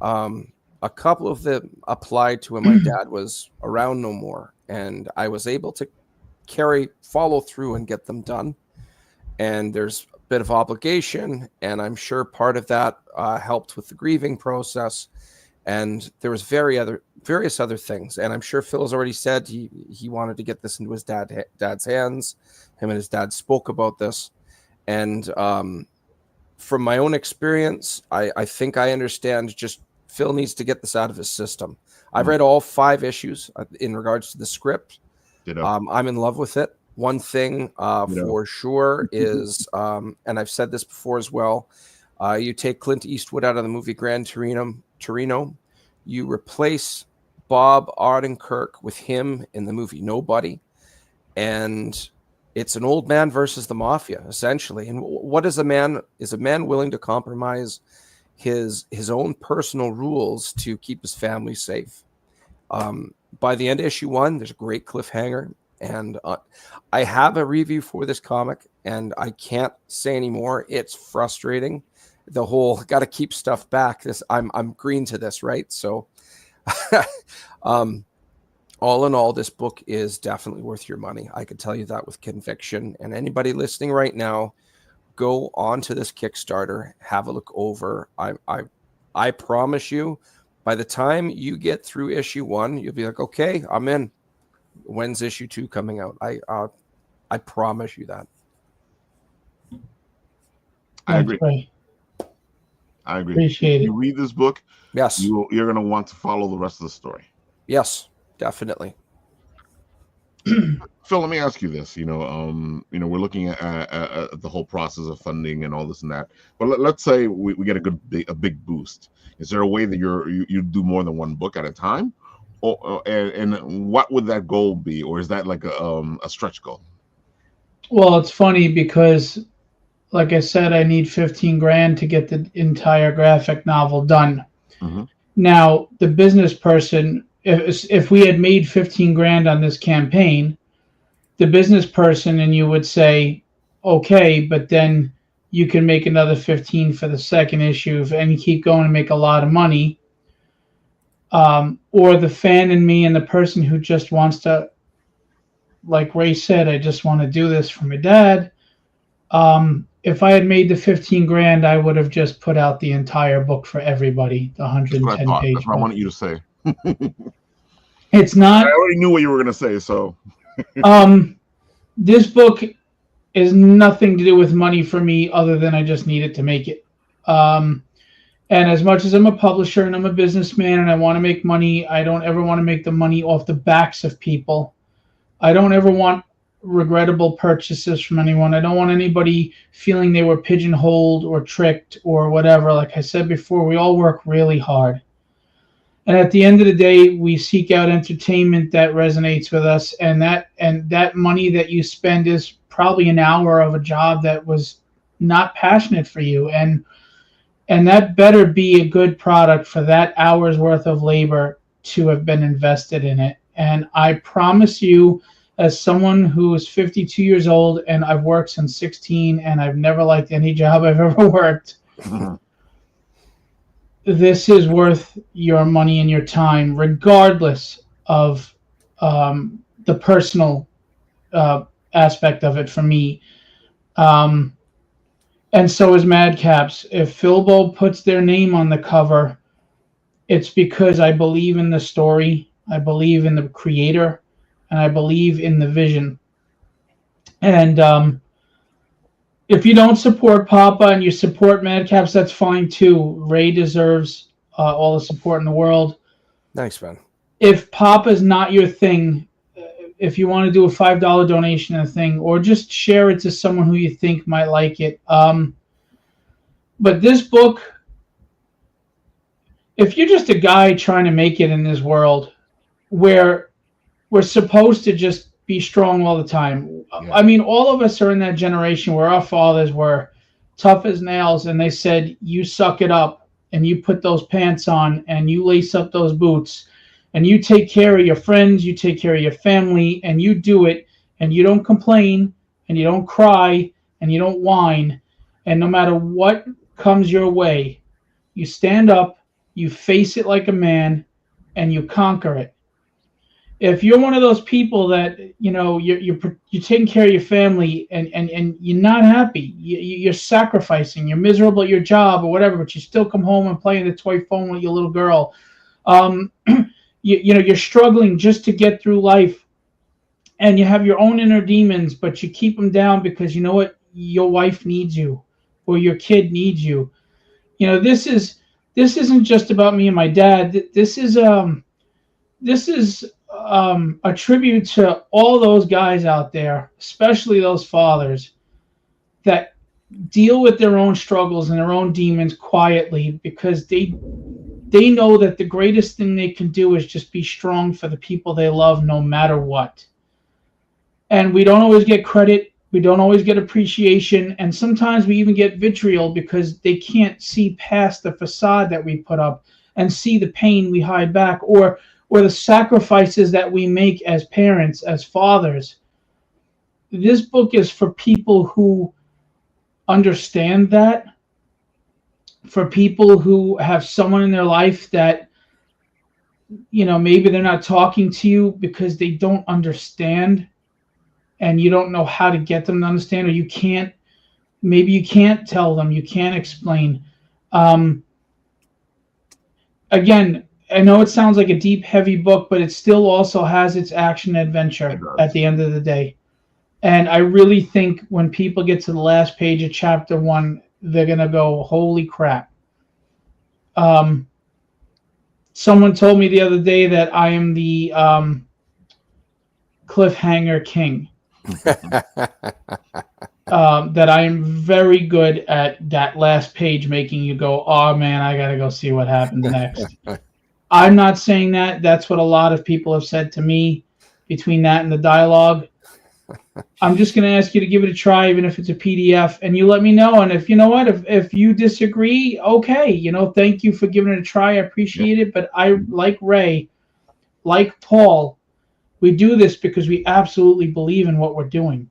S4: a couple of them applied to when my dad was around no more, and I was able to follow through and get them done. And there's a bit of obligation, and I'm sure part of that helped with the grieving process. And there was various other things. And I'm sure Phil has already said he wanted to get this into his dad's hands. Him and his dad spoke about this. And from my own experience, I think I understand just Phil needs to get this out of his system. I've read all 5 issues in regards to the script. I'm in love with it. One thing for sure is, and I've said this before as well, you take Clint Eastwood out of the movie Gran Torino, you replace Bob Odenkirk with him in the movie Nobody, and it's an old man versus the mafia, essentially. And what is a man willing to compromise his own personal rules to keep his family safe? By the end of issue 1, there's a great cliffhanger, and I have a review for this comic, and I can't say anymore. It's frustrating. The whole got to keep stuff back. I'm green to this, right? So, all in all, this book is definitely worth your money. I can tell you that with conviction. And anybody listening right now, go on to this Kickstarter, have a look over. I promise you, by the time you get through issue 1, you'll be like, okay, I'm in. When's issue 2 coming out? I promise you that.
S1: I agree.
S3: Right.
S1: I agree.
S3: Appreciate it.
S1: You read this book,
S4: yes,
S1: you're going to want to follow the rest of the story.
S4: Yes, definitely.
S1: Phil, let me ask you this. We're looking at the whole process of funding and all this and that. But let's say we get a big boost. Is there a way that you do more than one book at a time, and what would that goal be, or is that like a stretch goal?
S3: Well, it's funny because, like I said, I need 15 grand to get the entire graphic novel done.
S1: Mm-hmm.
S3: Now, the business person, if we had made 15 grand on this campaign, the business person and you would say, okay, but then you can make another 15 for the second issue and you keep going and make a lot of money. Or the fan in me and the person who just wants to, like Ray said, I just want to do this for my dad. If I had made the 15 grand, I would have just put out the entire book for everybody, the 110 page.
S1: That's what I wanted you to say.
S3: It's not.
S1: I already knew what you were going to say, so.
S3: This book is nothing to do with money for me other than I just need it to make it. And as much as I'm a publisher and I'm a businessman and I want to make money, I don't ever want to make the money off the backs of people. I don't ever want regrettable purchases from anyone. I don't want anybody feeling they were pigeonholed or tricked or whatever. Like I said before, we all work really hard. And at the end of the day, we seek out entertainment that resonates with us, and that money that you spend is probably an hour of a job that was not passionate for you, and that better be a good product for that hour's worth of labor to have been invested in it. And I promise you, as someone who is 52 years old and I've worked since 16 and I've never liked any job I've ever worked, this is worth your money and your time, regardless of the personal aspect of it for me. And so is Madcaps. If Philbo puts their name on the cover, it's because I believe in the story, I believe in the creator, and I believe in the vision. And if you don't support Poppa and you support Madcaps, that's fine too. Ray deserves all the support in the world.
S4: Thanks, man.
S3: If Poppa's not your thing, if you want to do a $5 donation and a thing, or just share it to someone who you think might like it. But this book, if you're just a guy trying to make it in this world, where we're supposed to just be strong all the time.
S1: Yeah.
S3: I mean, all of us are in that generation where our fathers were tough as nails, and they said, you suck it up, and you put those pants on, and you lace up those boots, and you take care of your friends, you take care of your family, and you do it, and you don't complain, and you don't cry, and you don't whine, and no matter what comes your way, you stand up, you face it like a man, and you conquer it. If you're one of those people that, you know, you're taking care of your family and you're not happy, you're sacrificing, you're miserable at your job or whatever, but you still come home and play on the toy phone with your little girl, you're struggling just to get through life, and you have your own inner demons, but you keep them down because you know what, your wife needs you or your kid needs you. You know, this isn't just about me and my dad. This is a tribute to all those guys out there, especially those fathers that deal with their own struggles and their own demons quietly, because they know that the greatest thing they can do is just be strong for the people they love no matter what. And we don't always get credit. We don't always get appreciation. And sometimes we even get vitriol because they can't see past the facade that we put up and see the pain we hide back, or the sacrifices that we make as parents, as fathers. This book is for people who understand that, for people who have someone in their life that, you know, maybe they're not talking to you because they don't understand, and you don't know how to get them to understand, or you can't tell them, you can't explain. Again, I know it sounds like a deep, heavy book, but it still also has its action adventure at the end of the day. And I really think when people get to the last page of chapter 1, they're going to go, holy crap. Someone told me the other day that I am the cliffhanger king. That I am very good at that last page, making you go, oh man, I got to go see what happens next. I'm not saying that. That's what a lot of people have said to me between that and the dialogue. I'm just going to ask you to give it a try, even if it's a PDF, and you let me know. And if you know what, if you disagree, okay, you know, thank you for giving it a try. I appreciate it. But I, like Ray, like Paul, we do this because we absolutely believe in what we're doing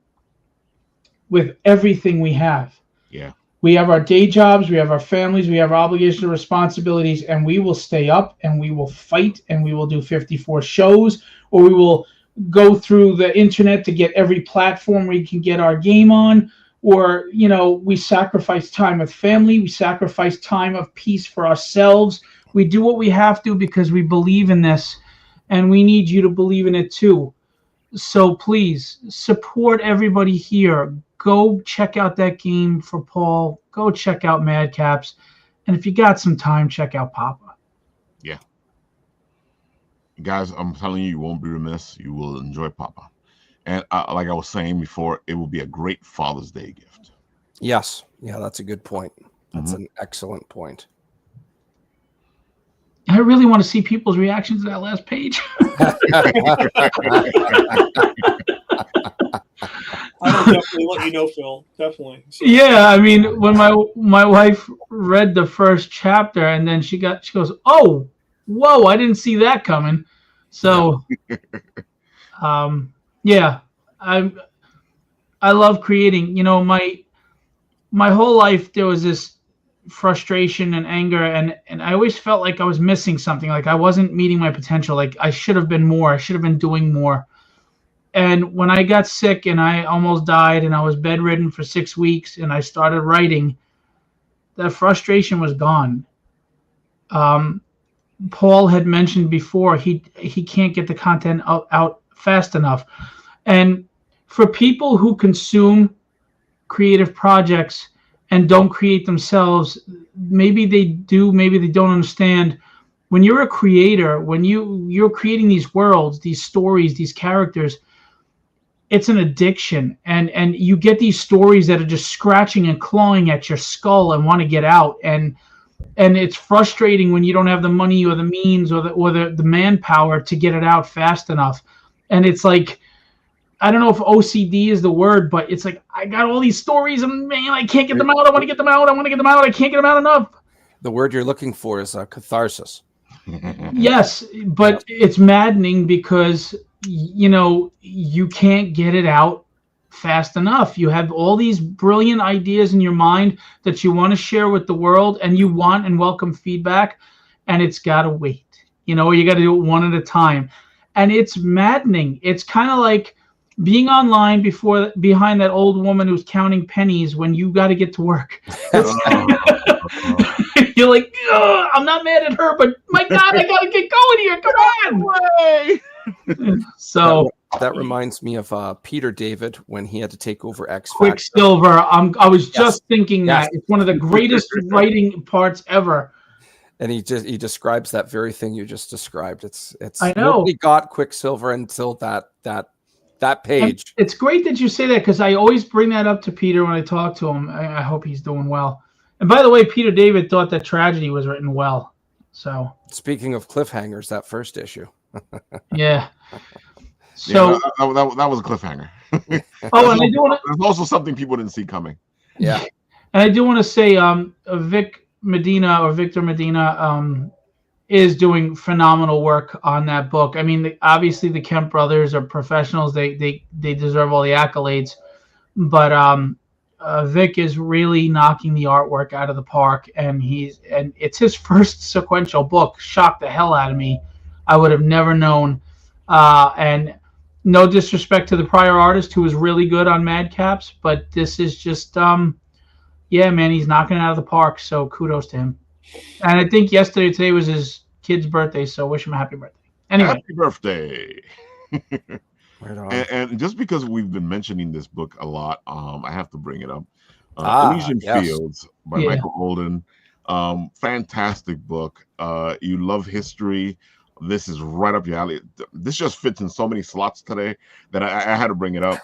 S3: with everything we have. Yeah. We have our day jobs, we have our families, we have our obligations and responsibilities, and we will stay up and we will fight and we will do 54 shows, or we will go through the internet to get every platform we can get our game on, or, you know, we sacrifice time with family, we sacrifice time of peace for ourselves. We do what we have to because we believe in this, and we need you to believe in it too. So please support everybody here. Go check out that game for Paul. Go check out Madcaps. And if you got some time, check out Poppa.
S1: Yeah. Guys, I'm telling you, you won't be remiss. You will enjoy Poppa. And like I was saying before, it will be a great Father's Day gift.
S4: Yes. Yeah, that's a good point. That's an excellent point.
S3: I really want to see people's reactions to that last page.
S2: I will definitely let you know, Phil. Definitely. So.
S3: Yeah, I mean, when my wife read the first chapter, and then she goes, "Oh, whoa! I didn't see that coming." So, yeah, I love creating. You know, my whole life there was this frustration and anger, and I always felt like I was missing something, like I wasn't meeting my potential, like I should have been more, I should have been doing more. And when I got sick and I almost died and I was bedridden for 6 weeks and I started writing, that frustration was gone. Paul had mentioned before, he can't get the content out fast enough. And for people who consume creative projects and don't create themselves, maybe they do, maybe they don't understand. When you're a creator, when you're creating these worlds, these stories, these characters, it's an addiction, and you get these stories that are just scratching and clawing at your skull and want to get out. And and it's frustrating when you don't have the money or the means or the manpower to get it out fast enough. And it's like, I don't know if OCD is the word, but it's like I got all these stories and man, I can't get them out. I want to get them out. I want to get them out. I can't get them out enough.
S4: The word you're looking for is catharsis.
S3: Yes, but it's maddening because you can't get it out fast enough. You have all these brilliant ideas in your mind that you want to share with the world, and you want and welcome feedback, and it's got to wait. You got to do it one at a time, and it's maddening. It's kind of like being online behind that old woman who's counting pennies when you got to get to work. You're like, I'm not mad at her, but my God, I got to get going here. Come on. So
S4: that reminds me of Peter David when he had to take over X Factor.
S3: Quicksilver. I was just thinking that it's one of the greatest writing parts ever.
S4: And he describes that very thing you just described. It's
S3: I know.
S4: Nobody got Quicksilver until that page.
S3: And it's great that you say that because I always bring that up to Peter when I talk to him. I hope he's doing well. And by the way, Peter David thought that Tragedy was written well. So
S4: speaking of cliffhangers, that first issue.
S3: Yeah. So
S1: that was a cliffhanger.
S3: And
S1: there's also something people didn't see coming.
S4: Yeah.
S3: And I do want to say Victor Medina is doing phenomenal work on that book. I mean, obviously the Kemp brothers are professionals. They deserve all the accolades. But Vic is really knocking the artwork out of the park, and it's his first sequential book. Shocked the hell out of me. I would have never known. And no disrespect to the prior artist who was really good on Madcaps, but this is just yeah, man, he's knocking it out of the park. So kudos to him. And I think today was his kid's birthday, so wish him a happy birthday. Anyway,
S1: happy birthday.
S4: Right on.
S1: And just because we've been mentioning this book a lot, I have to bring it up. Elysian Fields by Michael Olden. Fantastic book. You love history. This is right up your alley. This just fits in so many slots today that I had to bring it up.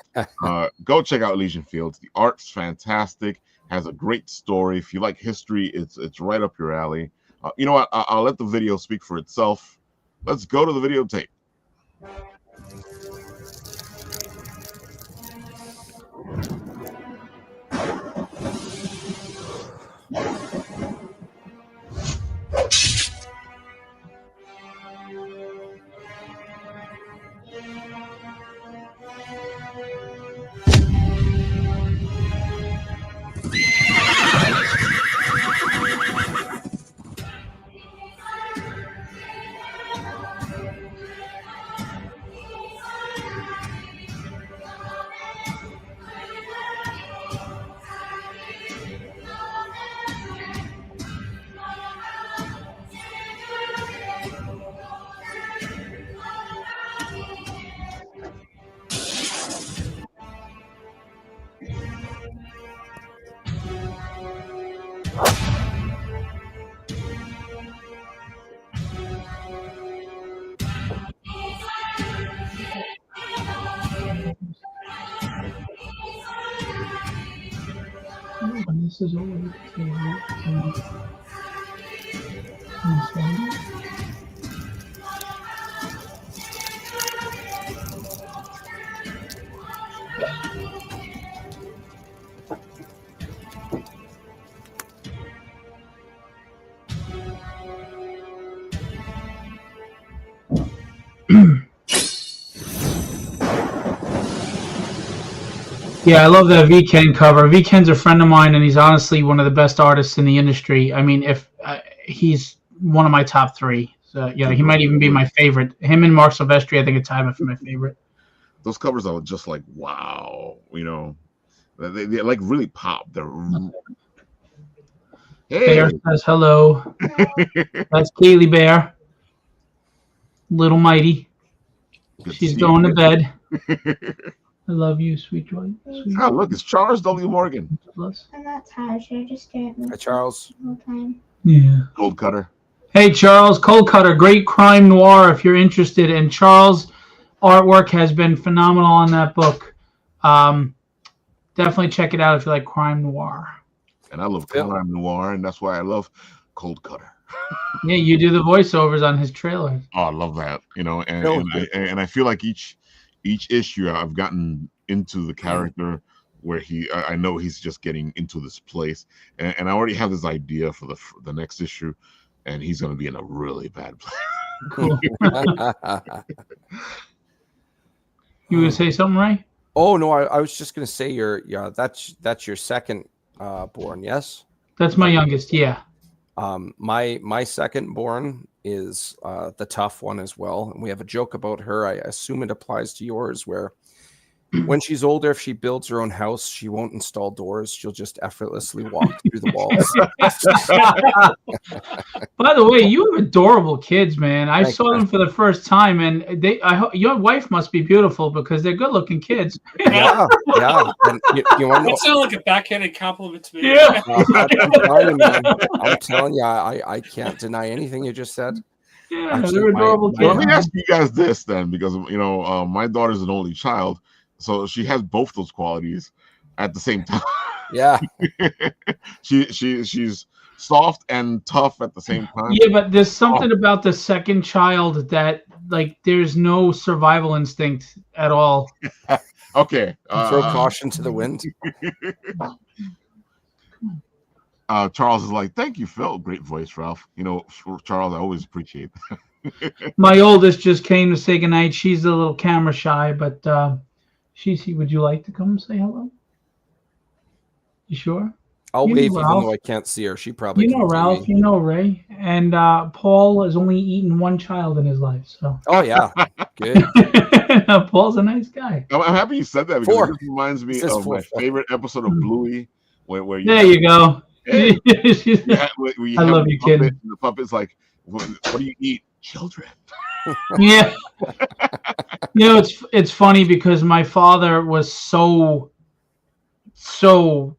S1: Go check out Elysian Fields. The art's fantastic. Has a great story. If you like history, it's right up your alley. You know what? I'll let the video speak for itself. Let's go to the videotape.
S3: This is over. Yeah, I love that V-Ken cover. V-Ken's a friend of mine, and he's honestly one of the best artists in the industry. I mean, if he's one of my top three. So, yeah, he might even be my favorite. Him and Mark Silvestri, I think, it's time for my favorite.
S1: Those covers are just like, wow. You know, they like really pop. They're... Hey.
S3: Bear says hello. That's Kaylee Bear. Little Mighty. She's going to bed. I love you, sweet joy.
S1: Oh, look, it's Charles W. Morgan.
S8: And that's Tasha. Just stare at me.
S4: Hi, Charles.
S8: The whole time.
S3: Yeah.
S1: Cold Cutter.
S3: Hey, Charles, Cold Cutter, great crime noir if you're interested. And Charles' artwork has been phenomenal on that book. Definitely check it out if you like crime noir.
S1: And I love crime noir, and that's why I love Cold Cutter.
S3: Yeah, you do the voiceovers on his trailers.
S1: Oh, I love that. And I feel like each issue I've gotten into the character where I know he's just getting into this place, and I already have this idea for the next issue, and he's going to be in a really bad place.
S3: Cool. You gonna say something, Ray?
S4: Oh no, I was just gonna say that's your second born, yes?
S3: That's my youngest, yeah.
S4: My second born is the tough one as well, and we have a joke about her. I assume it applies to yours, where when she's older, if she builds her own house, she won't install doors. She'll just effortlessly walk through the walls.
S3: By the way, you have adorable kids, man. I saw them for the first time, and your wife must be beautiful because they're good-looking kids.
S4: Yeah. And you want to know?
S2: That sounds like a backhanded compliment to me.
S3: Yeah.
S4: I'm telling you, I can't deny anything you just said.
S3: Yeah,
S4: Actually,
S3: they're adorable
S1: Well,
S3: kids.
S1: let me ask you guys this then, because my daughter's an only child, so she has both those qualities at the same time.
S4: Yeah.
S1: She's soft and tough at the same time.
S3: Yeah, but there's something about the second child that, like, there's no survival instinct at all.
S1: Okay.
S4: Throw caution to the wind.
S1: Charles is like, thank you, Phil. Great voice, Ralph. Charles, I always appreciate that.
S3: My oldest just came to say goodnight. She's a little camera shy, but would you like to come say hello? You sure?
S4: I'll
S3: You know
S4: wave even
S3: Ralph.
S4: though I can't see her. She probably
S3: You know
S4: can see
S3: Ralph,
S4: me.
S3: you know Ray, and Paul has only eaten one child in his life, so
S4: Oh yeah, good.
S3: Paul's a nice guy.
S1: I'm happy you said that because
S4: Four.
S1: it just reminds me
S4: It says
S1: of
S4: four.
S1: my favorite episode of Bluey, where
S3: There you go.
S1: Hey,
S3: I love you, kid.
S1: And the puppet's like, what do you eat? Children.
S3: Yeah. It's funny because my father was so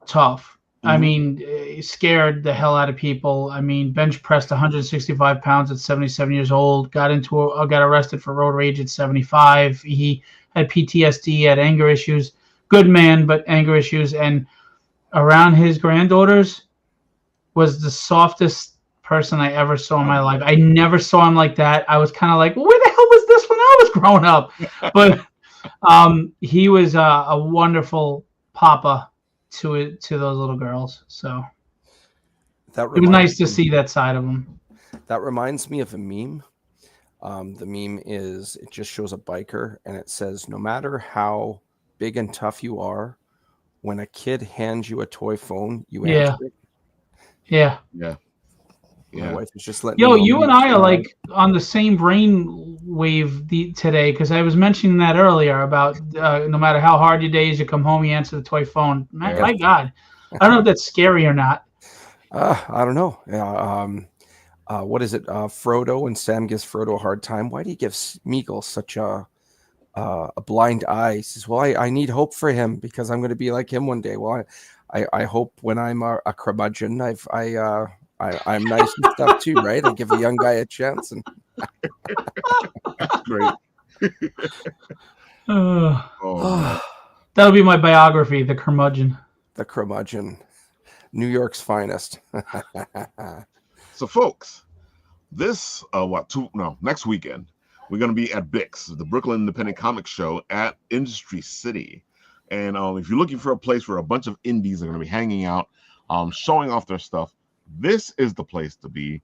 S3: tough. I mean, he scared the hell out of people. I mean, bench pressed 165 pounds at 77 years old. Got arrested for road rage at 75. He had PTSD, had anger issues. Good man, but anger issues. And around his granddaughters was the softest person I ever saw in my life. I never saw him like that. I was kind of like, where the hell was this when I was growing up? But he was a wonderful papa to those little girls. So it was nice to see that side of him.
S4: That reminds me of a meme. The meme it just shows a biker and it says, no matter how big and tough you are, when a kid hands you a toy phone, you answer it.
S3: Yeah.
S4: My wife is just letting
S3: Yo,
S4: me know
S3: you and I are like on the same brain wave today because I was mentioning that earlier about no matter how hard your day is, you come home, you answer the toy phone. My God, I don't know if that's scary or not.
S4: I don't know. What is it? Frodo, and Sam gives Frodo a hard time. Why do you give Smeagol such a blind eye? He says, well, I need hope for him because I'm going to be like him one day. Well, I hope when I'm a curmudgeon, I'm nice and stuff too, right? I give a young guy a chance. And
S1: Great.
S3: That'll be my biography, The Curmudgeon.
S4: The curmudgeon, New York's finest.
S1: So, folks, this next weekend we're going to be at BIX, the Brooklyn Independent Comic Show at Industry City. And if you're looking for a place where a bunch of indies are going to be hanging out, showing off their stuff, this is the place to be.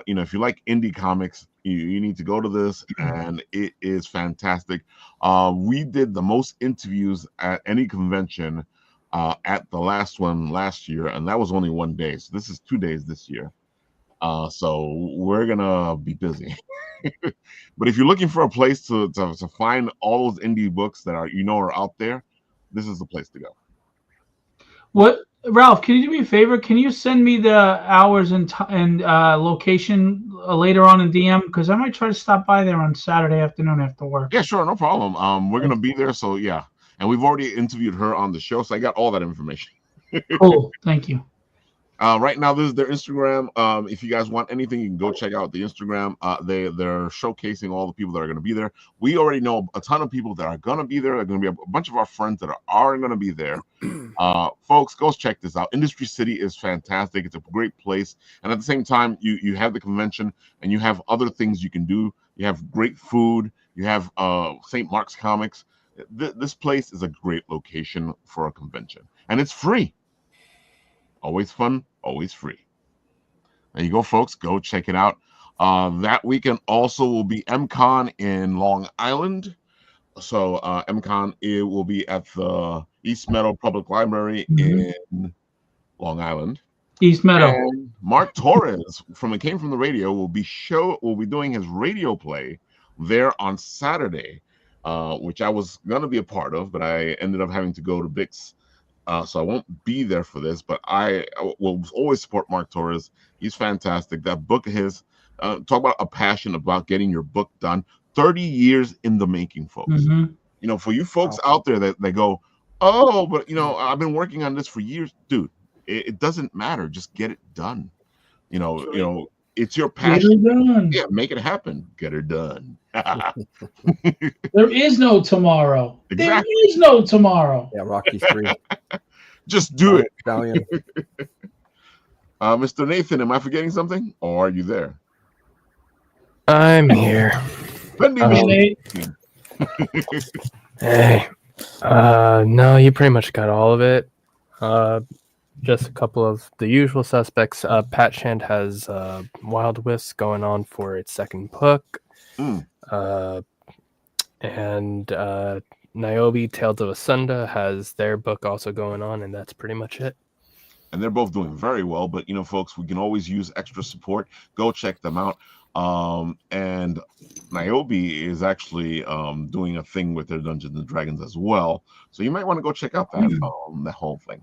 S1: If you like indie comics, you need to go to this, and it is fantastic. We did the most interviews at any convention at the last one last year, and that was only 1 day. So this is 2 days this year. So we're gonna be busy. But if you're looking for a place to find all those indie books that are out there, this is the place to go.
S3: What, Ralph? Can you do me a favor? Can you send me the hours and location later on in DM? Because I might try to stop by there on Saturday afternoon after work.
S1: Yeah, sure, no problem. We're gonna be there, so yeah. And we've already interviewed her on the show, so I got all that information.
S3: Cool, thank you.
S1: Right now, this is their Instagram. If you guys want anything, you can go check out the Instagram. They're showcasing all the people that are going to be there. We already know a ton of people that are going to be there. There are going to be a bunch of our friends that are going to be there. Folks, go check this out. Industry City is fantastic. It's a great place, and at the same time, you have the convention and you have other things you can do. You have great food. You have St. Mark's Comics. This place is a great location for a convention, and it's free. Always fun, always free. There you go, folks. Go check it out. That weekend also will be MCon in Long Island. So MCon, it will be at the East Meadow Public Library in Long Island.
S3: East Meadow.
S1: And Mark Torres from It Came From the Radio will be doing his radio play there on Saturday, which I was gonna be a part of, but I ended up having to go to Bix. So I won't be there for this, but I will always support Mark Torres. He's fantastic. That book of his, talk about a passion about getting your book done. 30 years in the making, folks. You know, for you folks out there that they go, oh, but you know, I've been working on this for years, dude. It doesn't matter. Just get it done. You know, it's your passion.
S3: Get it done.
S1: Yeah, make it happen. Get it done.
S3: There is no tomorrow.
S1: Exactly.
S3: There is no tomorrow.
S4: Yeah, Rocky 3.
S1: Just do it.
S4: Stallion.
S1: Mr. Nathan, am I forgetting something? Or are you there?
S9: I'm here. Hey. No, you pretty much got all of it. Just a couple of the usual suspects. Pat Shand has Wild Wisps going on for its second book. And Niobe Tales of Asunda has their book also going on, and that's pretty much it.
S1: And they're both doing very well, but you know, folks, we can always use extra support. Go check them out. And Niobe is actually doing a thing with their Dungeons and Dragons as well, so you might want to go check out that whole thing.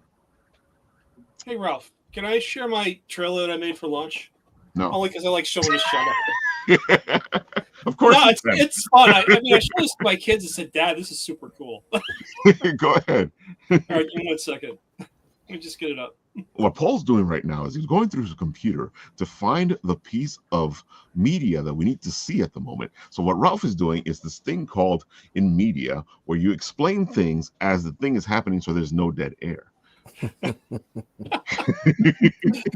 S2: Hey Ralph, can I share my trailer that I made for lunch?
S1: No,
S2: only because I like showing this shit up.
S1: Of course,
S2: no, it's fun. I mean, I showed this to my kids and said, "Dad, this is super cool."
S1: Go ahead.
S2: All right, give me 1 second. Let me just get it up.
S1: What Paul's doing right now is he's going through his computer to find the piece of media that we need to see at the moment. So what Ralph is doing is this thing called in media, where you explain things as the thing is happening, so there's no dead air.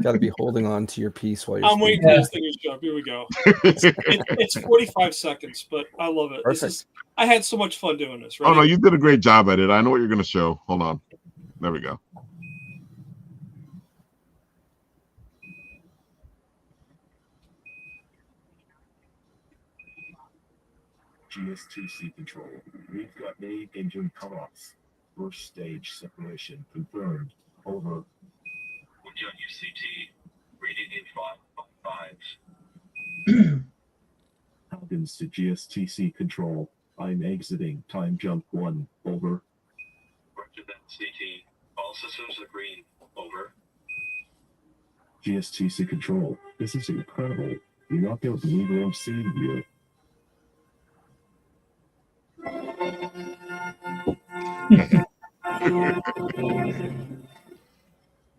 S4: Got to be holding on to your piece while you're
S2: I'm waiting for this thing to jump. Here we go. It's 45 seconds, but I love it.
S4: Perfect.
S2: I had so much fun doing this. Right?
S1: Oh no, you did a great job at it. I know what you're going to show. Hold on. There we go.
S10: GSTC control. We've got main engine cutoffs. First stage separation confirmed. Over. We're on UCT. Reading in 5. Hawkins to GSTC control. I'm exiting. Time jump 1. Over. Roger that, CT. All systems are green. Over. GSTC control. This is incredible. Do not believe what I'm seeing here.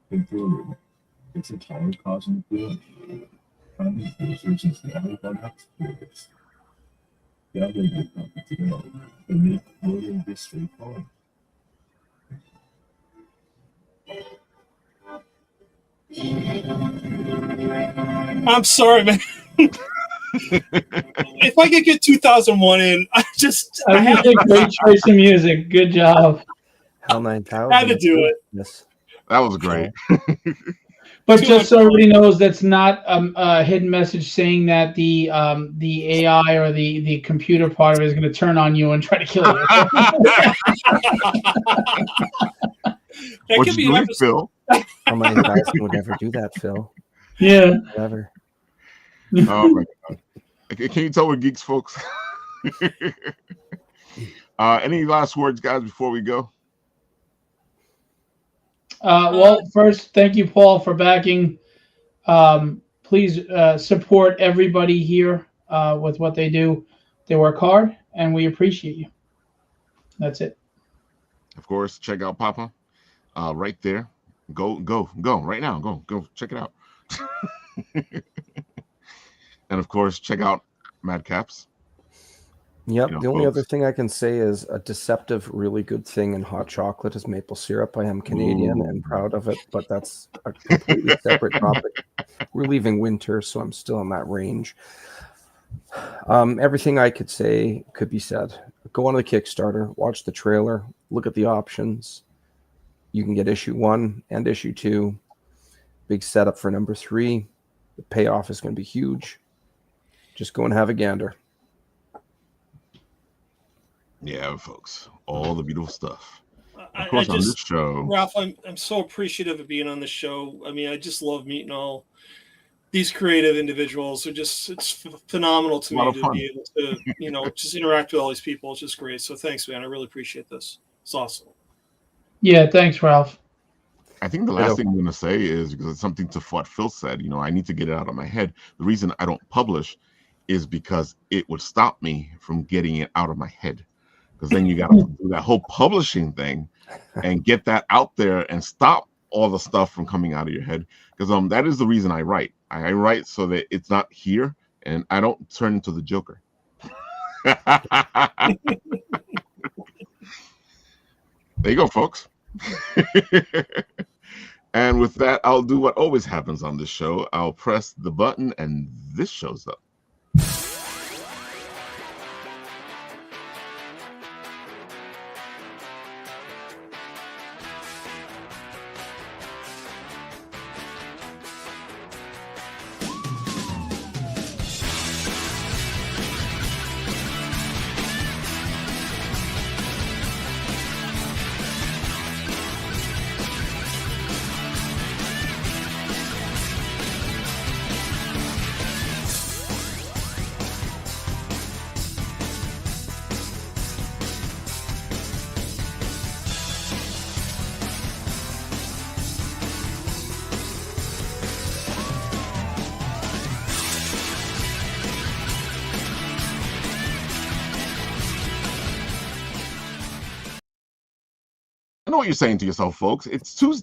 S10: Confirmed. It's a tower cosmic good. Common users is now on experience. Gather your copy to know and make loading this straight on.
S2: I'm sorry, man. If I could get 2001 in, I had
S3: a great choice of music. Good job.
S4: Hell 9000.
S2: Had to do it.
S4: Yes.
S1: That was great.
S3: But just so everybody knows, that's not a hidden message saying that the AI or the computer part of it is going to turn on you and try to kill you.
S2: That could be an
S1: Phil?
S4: How many guys would never do that, Phil?
S3: Yeah.
S4: Never.
S1: Oh my God. Can you tell we're geeks, folks? Any last words, guys, before we go?
S3: Well, first, thank you, Paul, for backing. Please support everybody here with what they do. They work hard, and we appreciate you. That's it.
S1: Of course, check out Poppa right there. Go right now. Go check it out. And of course, check out Madcaps.
S4: Yep.
S1: You know,
S4: The only other
S1: folks.
S4: thing I can say is a deceptive, really good thing in hot chocolate is maple syrup. I am Canadian and proud of it, but that's a completely separate topic. We're leaving winter, so I'm still in that range. Everything I could say could be said. Go on to the Kickstarter, watch the trailer, look at the options. You can get issue 1 and issue 2. Big setup for number 3. The payoff is going to be huge. Just go and have a gander.
S1: Yeah, folks, all the beautiful stuff. Of
S2: I
S1: course, on
S2: just,
S1: this show,
S2: Ralph, I'm so appreciative of being on the show. I mean, I just love meeting all these creative individuals. It's phenomenal to
S1: A lot
S2: me
S1: of
S2: to
S1: fun.
S2: be able to, just interact with all these people. It's just great. So thanks, man. I really appreciate this. It's awesome.
S3: Yeah, thanks, Ralph.
S1: I think the last thing I'm going to say is, because it's something to what Phil said, I need to get it out of my head. The reason I don't publish is because it would stop me from getting it out of my head. Because then you got to do that whole publishing thing and get that out there and stop all the stuff from coming out of your head. Because that is the reason I write. I write so that it's not here and I don't turn into the Joker. There you go, folks. And with that, I'll do what always happens on this show. I'll press the button and this shows up. I know what you're saying to yourself, folks. It's Tuesday.